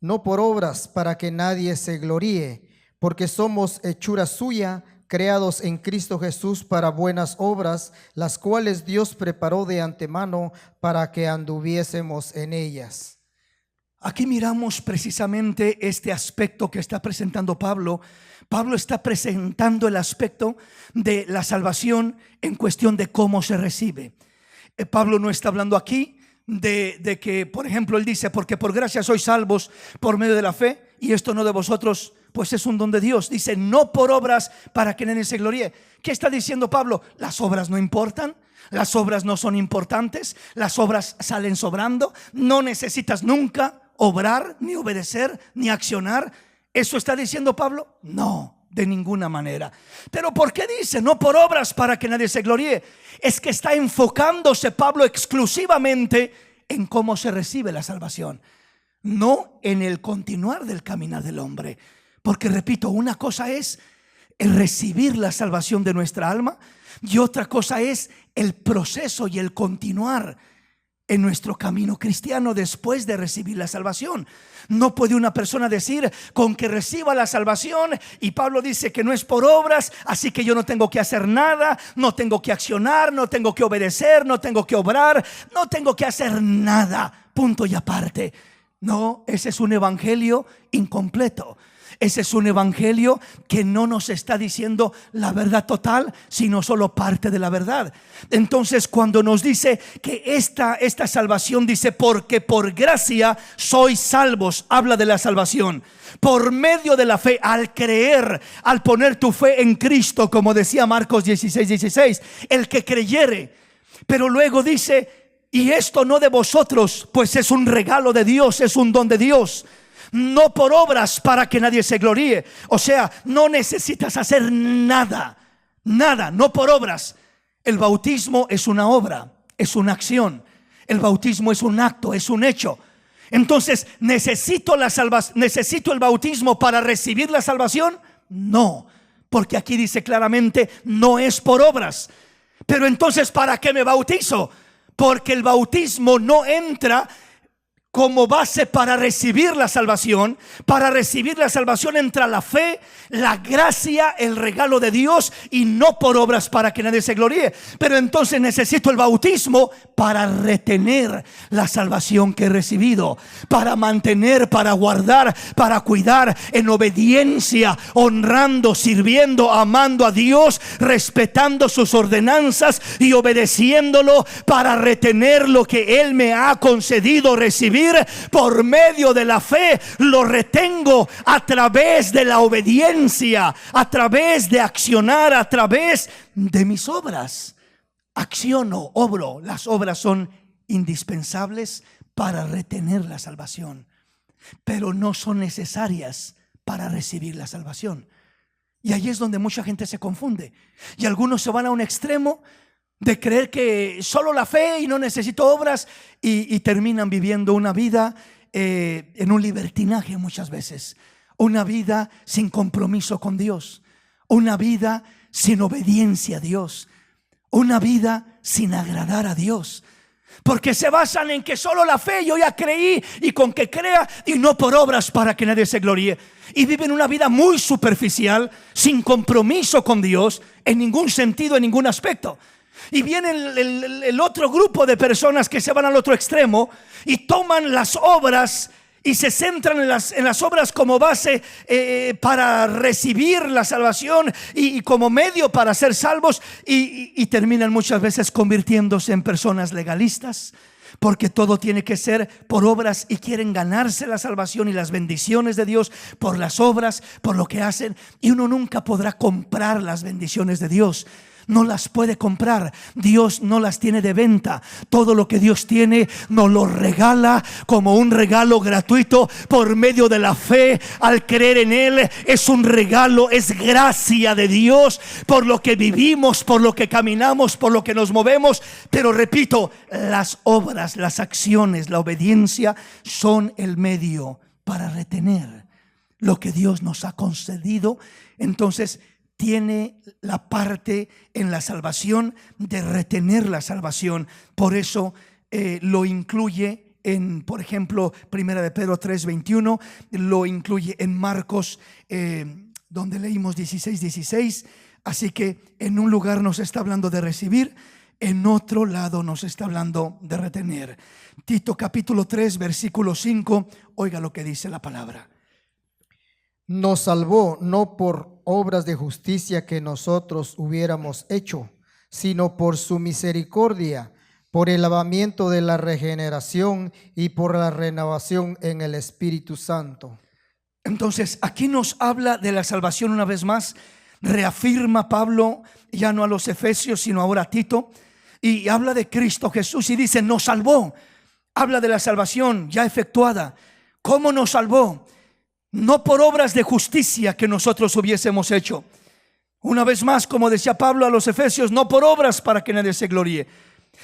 no por obras, para que nadie se gloríe, porque somos hechura suya, creados en Cristo Jesús para buenas obras, las cuales Dios preparó de antemano para que anduviésemos en ellas. Aquí miramos precisamente este aspecto que está presentando Pablo. Pablo está presentando el aspecto de la salvación en cuestión de cómo se recibe. Pablo no está hablando aquí de que, por ejemplo, él dice, porque por gracia sois salvos por medio de la fe, y esto no de vosotros, pues es un don de Dios. Dice, no por obras para que nadie se gloríe. ¿Qué está diciendo Pablo? Las obras no importan. Las obras no son importantes. Las obras salen sobrando. No necesitas nunca obrar, ni obedecer, ni accionar. ¿Eso está diciendo Pablo? No, de ninguna manera. Pero ¿por qué dice no por obras para que nadie se gloríe? Es que está enfocándose Pablo exclusivamente en cómo se recibe la salvación, no en el continuar del caminar del hombre. Porque repito, una cosa es el recibir la salvación de nuestra alma, y otra cosa es el proceso y el continuar en nuestro camino cristiano después de recibir la salvación. No puede una persona decir, con que reciba la salvación, y Pablo dice que no es por obras, así que yo no tengo que hacer nada, no tengo que accionar, no tengo que obedecer, no tengo que obrar, no tengo que hacer nada, punto y aparte. No, ese es un evangelio incompleto. Ese es un evangelio que no nos está diciendo la verdad total, sino solo parte de la verdad. Entonces, cuando nos dice que esta salvación, dice, porque por gracia sois salvos, habla de la salvación por medio de la fe, al creer, al poner tu fe en Cristo, como decía Marcos 16:16, el que creyere. Pero luego dice, y esto no de vosotros, pues es un regalo de Dios, es un don de Dios, no por obras para que nadie se gloríe. O sea, no necesitas hacer nada, no por obras. El bautismo es una obra, es una acción. El bautismo es un acto, es un hecho. Entonces, ¿necesito el bautismo para recibir la salvación? No, porque aquí dice claramente, no es por obras. Pero entonces, ¿para qué me bautizo? Porque el bautismo no entra como base para recibir la salvación. Para recibir la salvación entra la fe, la gracia, el regalo de Dios, y no por obras para que nadie se gloríe. Pero entonces necesito el bautismo para retener la salvación que he recibido, para mantener, para guardar, para cuidar en obediencia, honrando, sirviendo, amando a Dios, respetando sus ordenanzas y obedeciéndolo, para retener lo que Él me ha concedido recibir. Por medio de la fe lo retengo a través de la obediencia, a través de accionar, a través de mis obras. Acciono, obro. Las obras son indispensables para retener la salvación, pero no son necesarias para recibir la salvación. Y ahí es donde mucha gente se confunde, y algunos se van a un extremo de creer que solo la fe y no necesito obras, y terminan viviendo una vida en un libertinaje muchas veces, una vida sin compromiso con Dios, una vida sin obediencia a Dios, una vida sin agradar a Dios, porque se basan en que solo la fe, yo ya creí, y con que crea, y no por obras para que nadie se gloríe. Y viven una vida muy superficial, sin compromiso con Dios en ningún sentido, en ningún aspecto. Y viene el otro grupo de personas que se van al otro extremo y toman las obras y se centran en las obras como base para recibir la salvación y como medio para ser salvos, y terminan muchas veces convirtiéndose en personas legalistas, porque todo tiene que ser por obras, y quieren ganarse la salvación y las bendiciones de Dios por las obras, por lo que hacen. Y uno nunca podrá comprar las bendiciones de Dios. No las puede comprar. Dios no las tiene de venta. Todo lo que Dios tiene nos lo regala como un regalo gratuito por medio de la fe. Al creer en Él, es un regalo, es gracia de Dios por lo que vivimos, por lo que caminamos, por lo que nos movemos. Pero repito, las obras, las acciones, la obediencia son el medio para retener lo que Dios nos ha concedido. Entonces tiene la parte en la salvación de retener la salvación. Por eso lo incluye en, por ejemplo, 1 de Pedro 3:21, lo incluye en Marcos, donde leímos 16:16. Así que en un lugar nos está hablando de recibir, en otro lado nos está hablando de retener. Tito capítulo 3 versículo 5, oiga lo que dice la palabra. Nos salvó no por obras de justicia que nosotros hubiéramos hecho, sino por su misericordia, por el lavamiento de la regeneración y por la renovación en el Espíritu Santo. Entonces aquí nos habla de la salvación una vez más. Reafirma Pablo, ya no a los efesios sino ahora a Tito, y habla de Cristo Jesús y dice nos salvó. Habla de la salvación ya efectuada. ¿Cómo nos salvó? No por obras de justicia que nosotros hubiésemos hecho. Una vez más, como decía Pablo a los efesios, no por obras para que nadie se gloríe,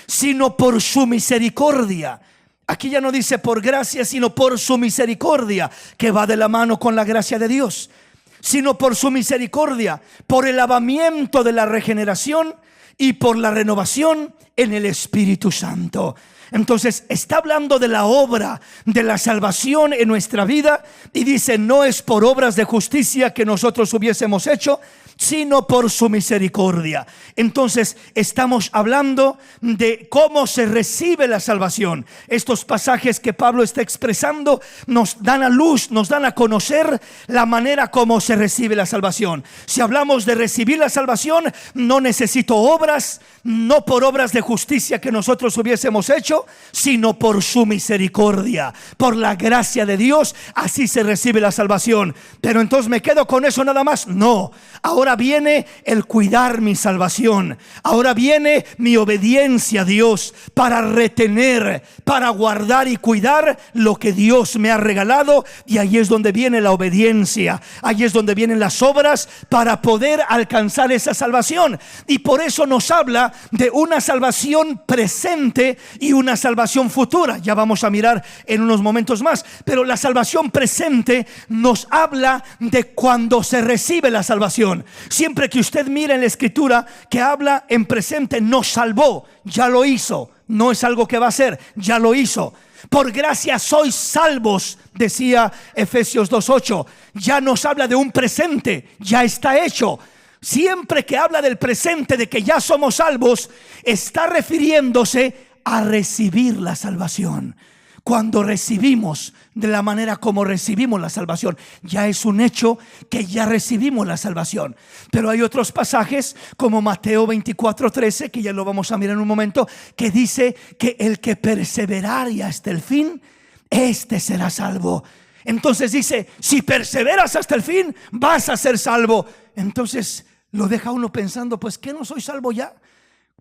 sino por su misericordia. Aquí ya no dice por gracia, sino por su misericordia, que va de la mano con la gracia de Dios. Sino por su misericordia, por el lavamiento de la regeneración y por la renovación en el Espíritu Santo. Entonces está hablando de la obra de la salvación en nuestra vida, y dice no es por obras de justicia que nosotros hubiésemos hecho, sino por su misericordia. Entonces estamos hablando de cómo se recibe la salvación. Estos pasajes que Pablo está expresando nos dan a luz, nos dan a conocer la manera como se recibe la salvación. Si hablamos de recibir la salvación, no necesito obras, no por obras de justicia que nosotros hubiésemos hecho, sino por su misericordia, por la gracia de Dios. Así se recibe la salvación. Pero entonces me quedo con eso nada más. No, ahora viene el cuidar mi salvación. Ahora viene mi obediencia a Dios para retener, para guardar y cuidar lo que Dios me ha regalado. Y ahí es donde viene la obediencia. Ahí es donde vienen las obras para poder alcanzar esa salvación. Y por eso nos habla de una salvación presente y una salvación futura. Ya vamos a mirar en unos momentos más. Pero la salvación presente nos habla de cuando se recibe la salvación. Siempre que usted mire en la escritura que habla en presente, nos salvó, ya lo hizo. No es algo que va a hacer, ya lo hizo. Por gracia sois salvos, decía Efesios 2:8. Ya nos habla de un presente, ya está hecho. Siempre que habla del presente, de que ya somos salvos, está refiriéndose a recibir la salvación. Cuando recibimos de la manera como recibimos la salvación, ya es un hecho que ya recibimos la salvación. Pero hay otros pasajes como Mateo 24:13, que ya lo vamos a mirar en un momento, que dice que el que perseverare hasta el fin, este será salvo. Entonces dice, si perseveras hasta el fin, vas a ser salvo. Entonces lo deja uno pensando, pues ¿qué no soy salvo ya?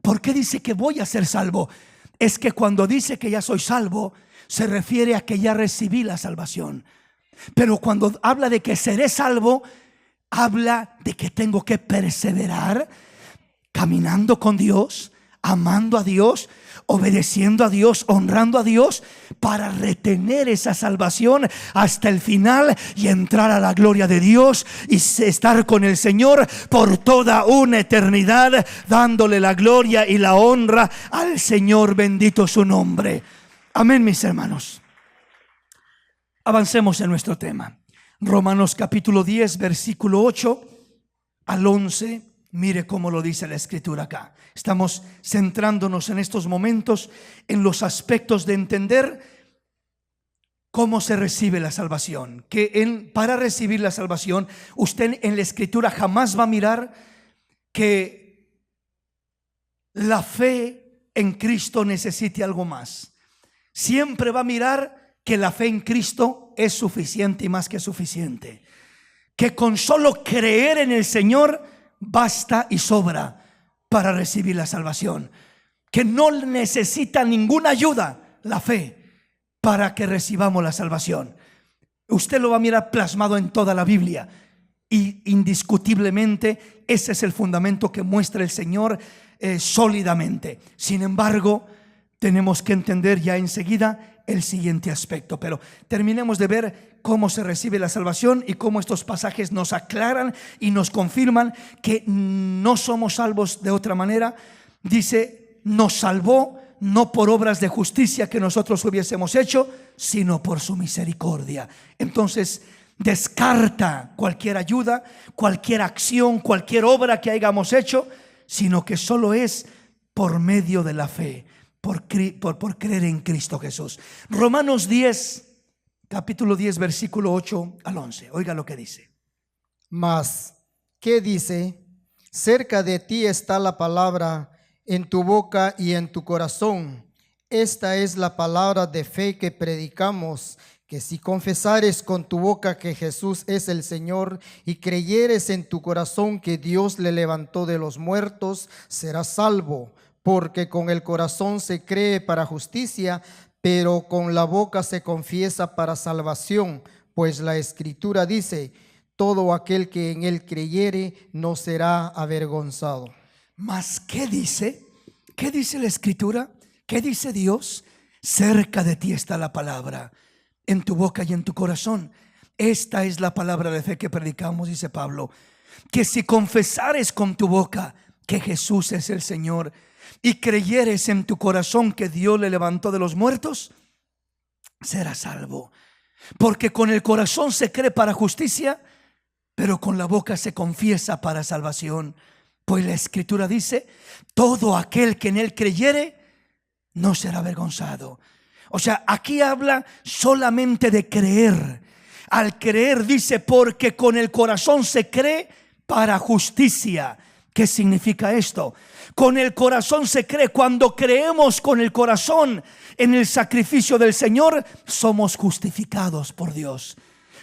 ¿Por qué dice que voy a ser salvo? Es que cuando dice que ya soy salvo, se refiere a que ya recibí la salvación. Pero cuando habla de que seré salvo, habla de que tengo que perseverar caminando con Dios, amando a Dios, obedeciendo a Dios, honrando a Dios, para retener esa salvación hasta el final y entrar a la gloria de Dios y estar con el Señor por toda una eternidad, dándole la gloria y la honra al Señor. Bendito su nombre. Amén, mis hermanos. Avancemos en nuestro tema. Romanos capítulo 10, versículo 8 al 11. Mire cómo lo dice la escritura acá. Estamos centrándonos en estos momentos en los aspectos de entender cómo se recibe la salvación. Para recibir la salvación, usted en la escritura jamás va a mirar que la fe en Cristo necesite algo más. Siempre va a mirar que la fe en Cristo es suficiente y más que suficiente. Que con solo creer en el Señor basta y sobra para recibir la salvación. Que no necesita ninguna ayuda la fe para que recibamos la salvación. Usted lo va a mirar plasmado en toda la Biblia. Y indiscutiblemente ese es el fundamento que muestra el Señor sólidamente. Sin embargo, tenemos que entender ya enseguida el siguiente aspecto. Pero terminemos de ver cómo se recibe la salvación y cómo estos pasajes nos aclaran y nos confirman que no somos salvos de otra manera. Dice, nos salvó no por obras de justicia que nosotros hubiésemos hecho, sino por su misericordia. Entonces descarta cualquier ayuda, cualquier acción, cualquier obra que hayamos hecho, sino que solo es por medio de la fe, por creer en Cristo Jesús. Romanos 10, capítulo 10, versículo 8 al 11. Oiga lo que dice. Mas, ¿qué dice? Cerca de ti está la palabra, en tu boca y en tu corazón. Esta es la palabra de fe que predicamos, que si confesares con tu boca que Jesús es el Señor y creyeres en tu corazón que Dios le levantó de los muertos, serás salvo. Porque con el corazón se cree para justicia, pero con la boca se confiesa para salvación. Pues la Escritura dice, todo aquel que en él creyere no será avergonzado. Mas, ¿qué dice? ¿Qué dice la Escritura? ¿Qué dice Dios? Cerca de ti está la palabra, en tu boca y en tu corazón. Esta es la palabra de fe que predicamos, dice Pablo, que si confesares con tu boca que Jesús es el Señor y creyeres en tu corazón que Dios le levantó de los muertos, serás salvo. Porque con el corazón se cree para justicia, pero con la boca se confiesa para salvación. Pues la Escritura dice, todo aquel que en él creyere no será avergonzado. O sea, aquí habla solamente de creer. Al creer dice, porque con el corazón se cree para justicia. ¿Qué significa esto? Con el corazón se cree. Cuando creemos con el corazón en el sacrificio del Señor, somos justificados por Dios.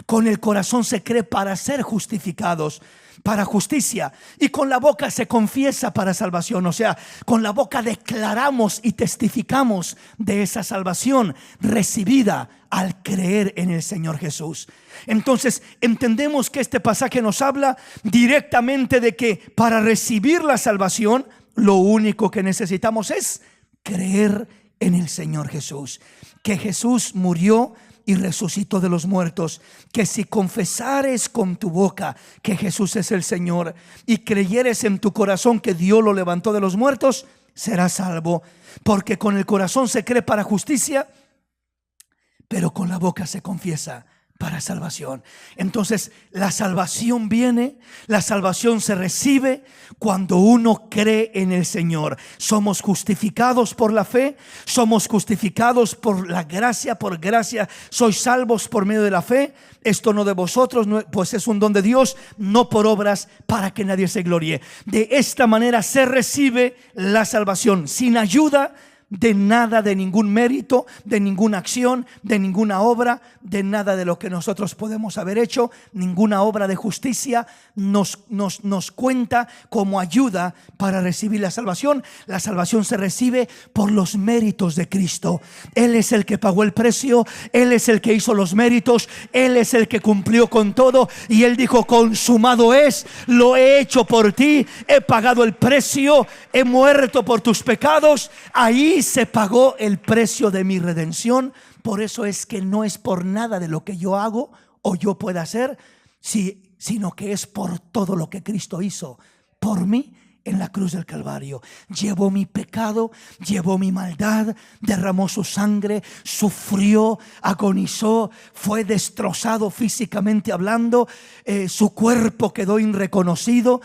Con el corazón se cree para ser justificados, para justicia. Y con la boca se confiesa para salvación. O sea, con la boca declaramos y testificamos de esa salvación recibida al creer en el Señor Jesús. Entonces entendemos que este pasaje nos habla directamente de que para recibir la salvación, lo único que necesitamos es creer en el Señor Jesús. Que Jesús murió y resucitó de los muertos. Que si confesares con tu boca que Jesús es el Señor y creyeres en tu corazón que Dios lo levantó de los muertos, serás salvo. Porque con el corazón se cree para justicia, pero con la boca se confiesa para salvación. Entonces la salvación viene, la salvación se recibe cuando uno cree en el Señor. Somos justificados por la fe, somos justificados por la gracia, por gracia sois salvos por medio de la fe. Esto no de vosotros, pues es un don de Dios, no por obras, para que nadie se gloríe. De esta manera se recibe la salvación, sin ayuda de nada, de ningún mérito, de ninguna acción, de ninguna obra, de nada de lo que nosotros podemos haber hecho. Ninguna obra de justicia nos cuenta como ayuda para recibir la salvación. La salvación se recibe por los méritos de Cristo. Él es el que pagó el precio, Él es el que hizo los méritos, Él es el que cumplió con todo. Y Él dijo: consumado es, lo he hecho por ti, he pagado el precio, he muerto por tus pecados. Ahí se pagó el precio de mi redención. Por eso es que no es por nada de lo que yo hago o yo pueda hacer, sino que es por todo lo que Cristo hizo por mí en la cruz del Calvario. Llevó mi pecado, llevó mi maldad, derramó su sangre, sufrió, agonizó, fue destrozado físicamente hablando, su cuerpo quedó irreconocido.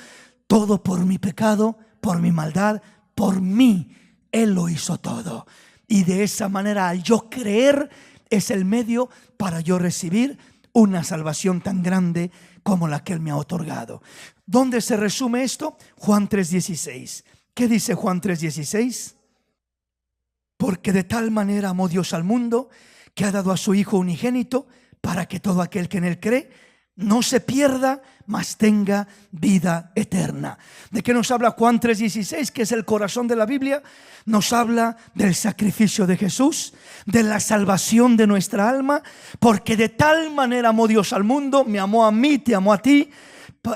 Todo por mi pecado, por mi maldad, por mí. Él lo hizo todo. Y de esa manera, al yo creer, es el medio para yo recibir una salvación tan grande como la que Él me ha otorgado. ¿Dónde se resume esto? Juan 3:16. ¿Qué dice Juan 3:16? Porque de tal manera amó Dios al mundo, que ha dado a su Hijo unigénito, para que todo aquel que en Él cree no se pierda, mas tenga vida eterna. ¿De qué nos habla Juan 3:16? Que es el corazón de la Biblia. Nos habla del sacrificio de Jesús, de la salvación de nuestra alma. Porque de tal manera amó Dios al mundo, me amó a mí, te amó a ti.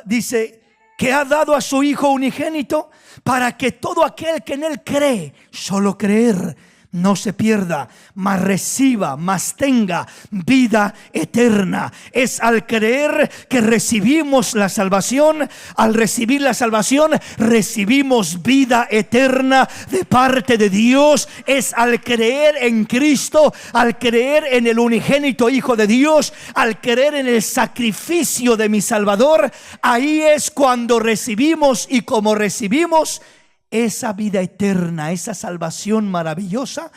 Dice que ha dado a su Hijo unigénito, para que todo aquel que en Él cree, solo creer, no se pierda, mas reciba, mas tenga vida eterna. Es al creer que recibimos la salvación. Al recibir la salvación, recibimos vida eterna de parte de Dios. Es al creer en Cristo, al creer en el unigénito Hijo de Dios, al creer en el sacrificio de mi Salvador. Ahí es cuando recibimos, y como recibimos esa vida eterna, esa salvación maravillosa,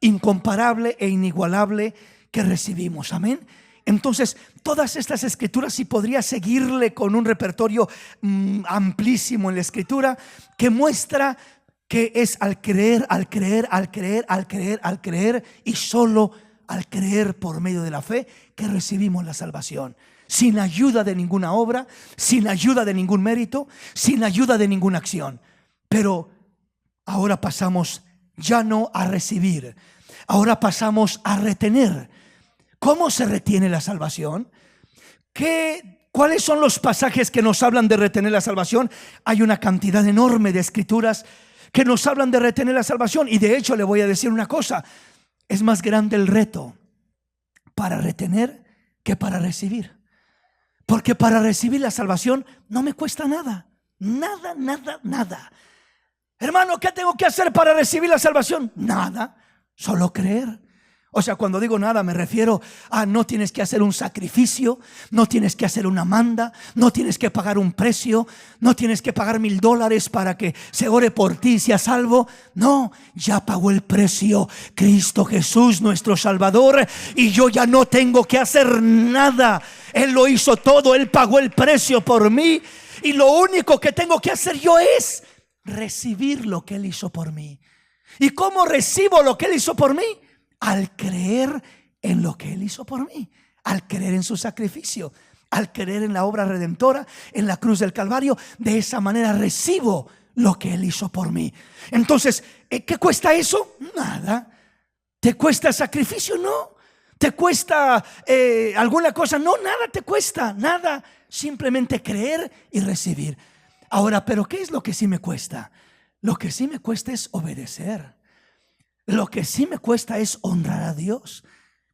incomparable e inigualable que recibimos. Amén. Entonces, todas estas escrituras, y podría seguirle con un repertorio amplísimo en la escritura, que muestra que es al creer, al creer, al creer, al creer, al creer, y solo al creer por medio de la fe, que recibimos la salvación. Sin ayuda de ninguna obra, sin ayuda de ningún mérito, sin ayuda de ninguna acción. Pero ahora pasamos ya no a recibir, ahora pasamos a retener. ¿Cómo se retiene la salvación? ¿Cuáles son los pasajes que nos hablan de retener la salvación? Hay una cantidad enorme de escrituras que nos hablan de retener la salvación. Y de hecho le voy a decir una cosa: es más grande el reto para retener que para recibir. Porque para recibir la salvación no me cuesta nada. Nada, nada, nada. Hermano, ¿qué tengo que hacer para recibir la salvación? Nada, solo creer. O sea, cuando digo nada me refiero a no tienes que hacer un sacrificio, no tienes que hacer una manda, no tienes que pagar un precio, no tienes que pagar $1000 para que se ore por ti y seas salvo. No, ya pagó el precio Cristo Jesús, nuestro Salvador, y yo ya no tengo que hacer nada. Él lo hizo todo, Él pagó el precio por mí, y lo único que tengo que hacer yo es recibir lo que Él hizo por mí. ¿Y cómo recibo lo que Él hizo por mí? Al creer en lo que Él hizo por mí, al creer en su sacrificio, al creer en la obra redentora en la cruz del Calvario. De esa manera recibo lo que Él hizo por mí. Entonces, ¿qué cuesta eso? Nada. ¿Te cuesta el sacrificio? No. ¿Te cuesta alguna cosa? No, nada te cuesta, nada. Simplemente creer y recibir. Ahora, ¿pero qué es lo que sí me cuesta? Lo que sí me cuesta es obedecer. Lo que sí me cuesta es honrar a Dios,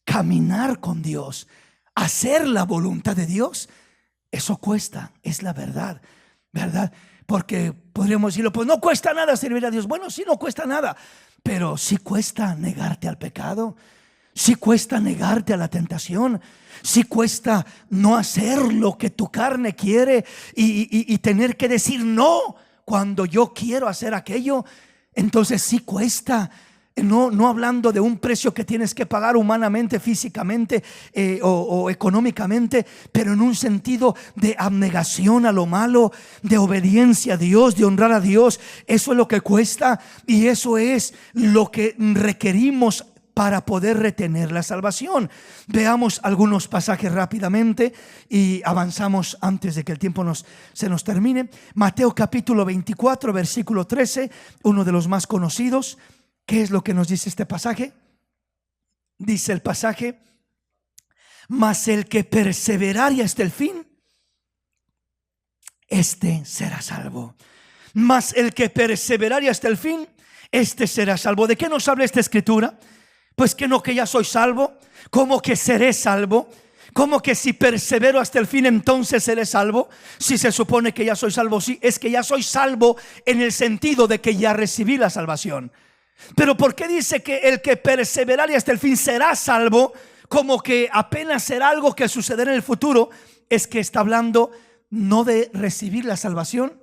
caminar con Dios, hacer la voluntad de Dios. Eso cuesta, es la verdad, ¿verdad? Porque podríamos decirlo, pues no cuesta nada servir a Dios. Bueno, sí, no cuesta nada, pero sí cuesta negarte al pecado. Sí cuesta negarte a la tentación. Sí cuesta no hacer lo que tu carne quiere y tener que decir no cuando yo quiero hacer aquello. Entonces sí cuesta. No hablando de un precio que tienes que pagar humanamente, físicamente o económicamente, pero en un sentido de abnegación a lo malo, de obediencia a Dios, de honrar a Dios. Eso es lo que cuesta y eso es lo que requerimos para poder retener la salvación. Veamos algunos pasajes rápidamente y avanzamos antes de que el tiempo se nos termine. Mateo capítulo 24, versículo 13, uno de los más conocidos. ¿Qué es lo que nos dice este pasaje? Dice el pasaje: mas el que perseverare hasta el fin, este será salvo. Mas el que perseverare hasta el fin, este será salvo. ¿De qué nos habla esta escritura? Pues que no, que ya soy salvo. ¿Cómo que seré salvo? ¿Cómo que si persevero hasta el fin entonces seré salvo? Si se supone que ya soy salvo, sí, es que ya soy salvo en el sentido de que ya recibí la salvación. Pero ¿por qué dice que el que perseverare hasta el fin será salvo? Como que apenas será algo que sucederá en el futuro. Es que está hablando no de recibir la salvación,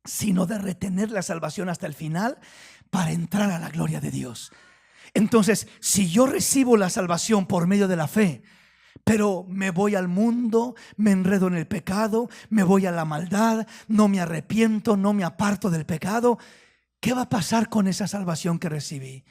sino de retener la salvación hasta el final para entrar a la gloria de Dios. Entonces, si yo recibo la salvación por medio de la fe, pero me voy al mundo, me enredo en el pecado, me voy a la maldad, no me arrepiento, no me aparto del pecado, ¿qué va a pasar con esa salvación que recibí?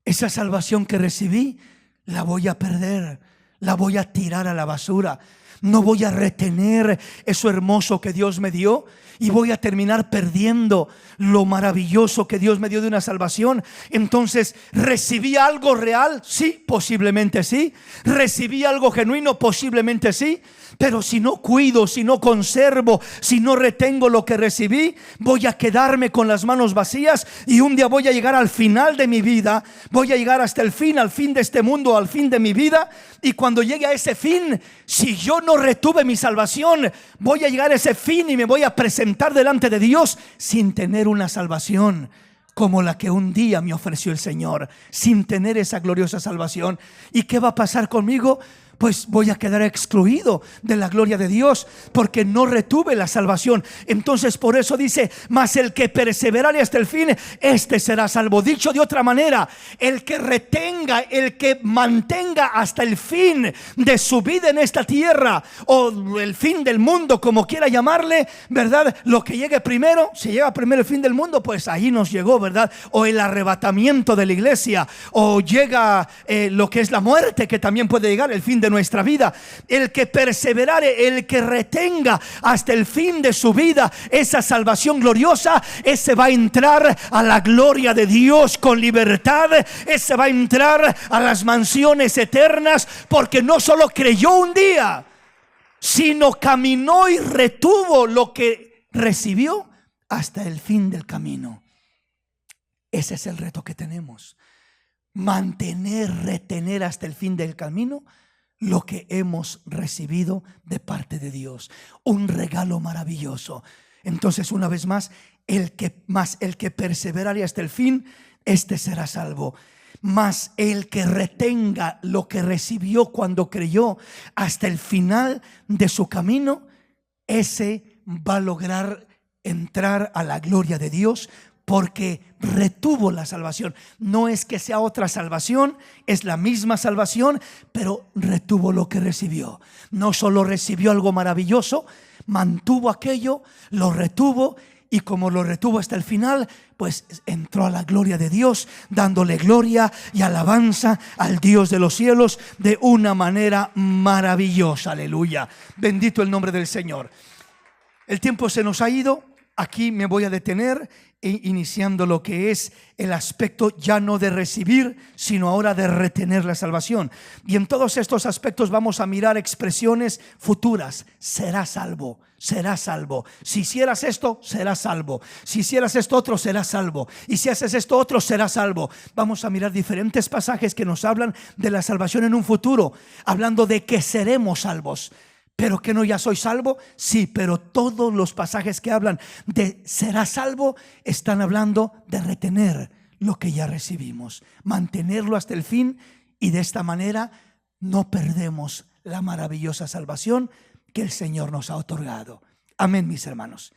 Esa salvación que recibí la voy a perder, la voy a tirar a la basura. No voy a retener eso hermoso que Dios me dio y voy a terminar perdiendo lo maravilloso que Dios me dio de una salvación. Entonces, ¿recibí algo real? Sí, posiblemente sí. ¿Recibí algo genuino? Posiblemente sí. Pero si no cuido, si no conservo, si no retengo lo que recibí, voy a quedarme con las manos vacías y un día voy a llegar al final de mi vida. Voy a llegar hasta el fin, al fin de este mundo, al fin de mi vida. Y cuando llegue a ese fin, si yo no retuve mi salvación, voy a llegar a ese fin y me voy a presentar delante de Dios sin tener una salvación como la que un día me ofreció el Señor, sin tener esa gloriosa salvación. ¿Y qué va a pasar conmigo? Pues voy a quedar excluido de la gloria de Dios porque no retuve la salvación. Entonces por eso dice: mas el que perseverare hasta el fin, este será salvo. Dicho de otra manera, el que retenga, el que mantenga hasta el fin de su vida en esta tierra, o el fin del mundo, como quiera llamarle, ¿verdad? Lo que llegue primero, si llega primero el fin del mundo, pues ahí nos llegó, ¿verdad? O el arrebatamiento de la iglesia, o llega lo que es la muerte, que también puede llegar, el fin de nuestra vida. El que perseverare, el que retenga hasta el fin de su vida esa salvación gloriosa, ese va a entrar a la gloria de Dios con libertad. Ese va a entrar a las mansiones eternas, porque no solo creyó un día, sino caminó y retuvo lo que recibió hasta el fin del camino. Ese es el reto que tenemos: mantener, retener hasta el fin del camino lo que hemos recibido de parte de Dios. Un regalo maravilloso. Entonces, una vez más, el que perseverare hasta el fin, este será salvo. Mas el que retenga lo que recibió cuando creyó hasta el final de su camino, ese va a lograr entrar a la gloria de Dios, porque retuvo la salvación. No es que sea otra salvación, es la misma salvación, pero retuvo lo que recibió. No solo recibió algo maravilloso, mantuvo aquello, lo retuvo, y como lo retuvo hasta el final, pues entró a la gloria de Dios, dándole gloria y alabanza al Dios de los cielos de una manera maravillosa. Aleluya. Bendito el nombre del Señor. El tiempo se nos ha ido. Aquí me voy a detener iniciando lo que es el aspecto ya no de recibir, sino ahora de retener la salvación. Y en todos estos aspectos vamos a mirar expresiones futuras. Serás salvo, serás salvo. Si hicieras esto, serás salvo. Si hicieras esto otro, serás salvo. Y si haces esto otro, serás salvo. Vamos a mirar diferentes pasajes que nos hablan de la salvación en un futuro, hablando de que seremos salvos. ¿Pero que no ya soy salvo? Sí, pero todos los pasajes que hablan de será salvo están hablando de retener lo que ya recibimos, mantenerlo hasta el fin Y de esta manera no perdemos la maravillosa salvación que el Señor nos ha otorgado. Amén, mis hermanos.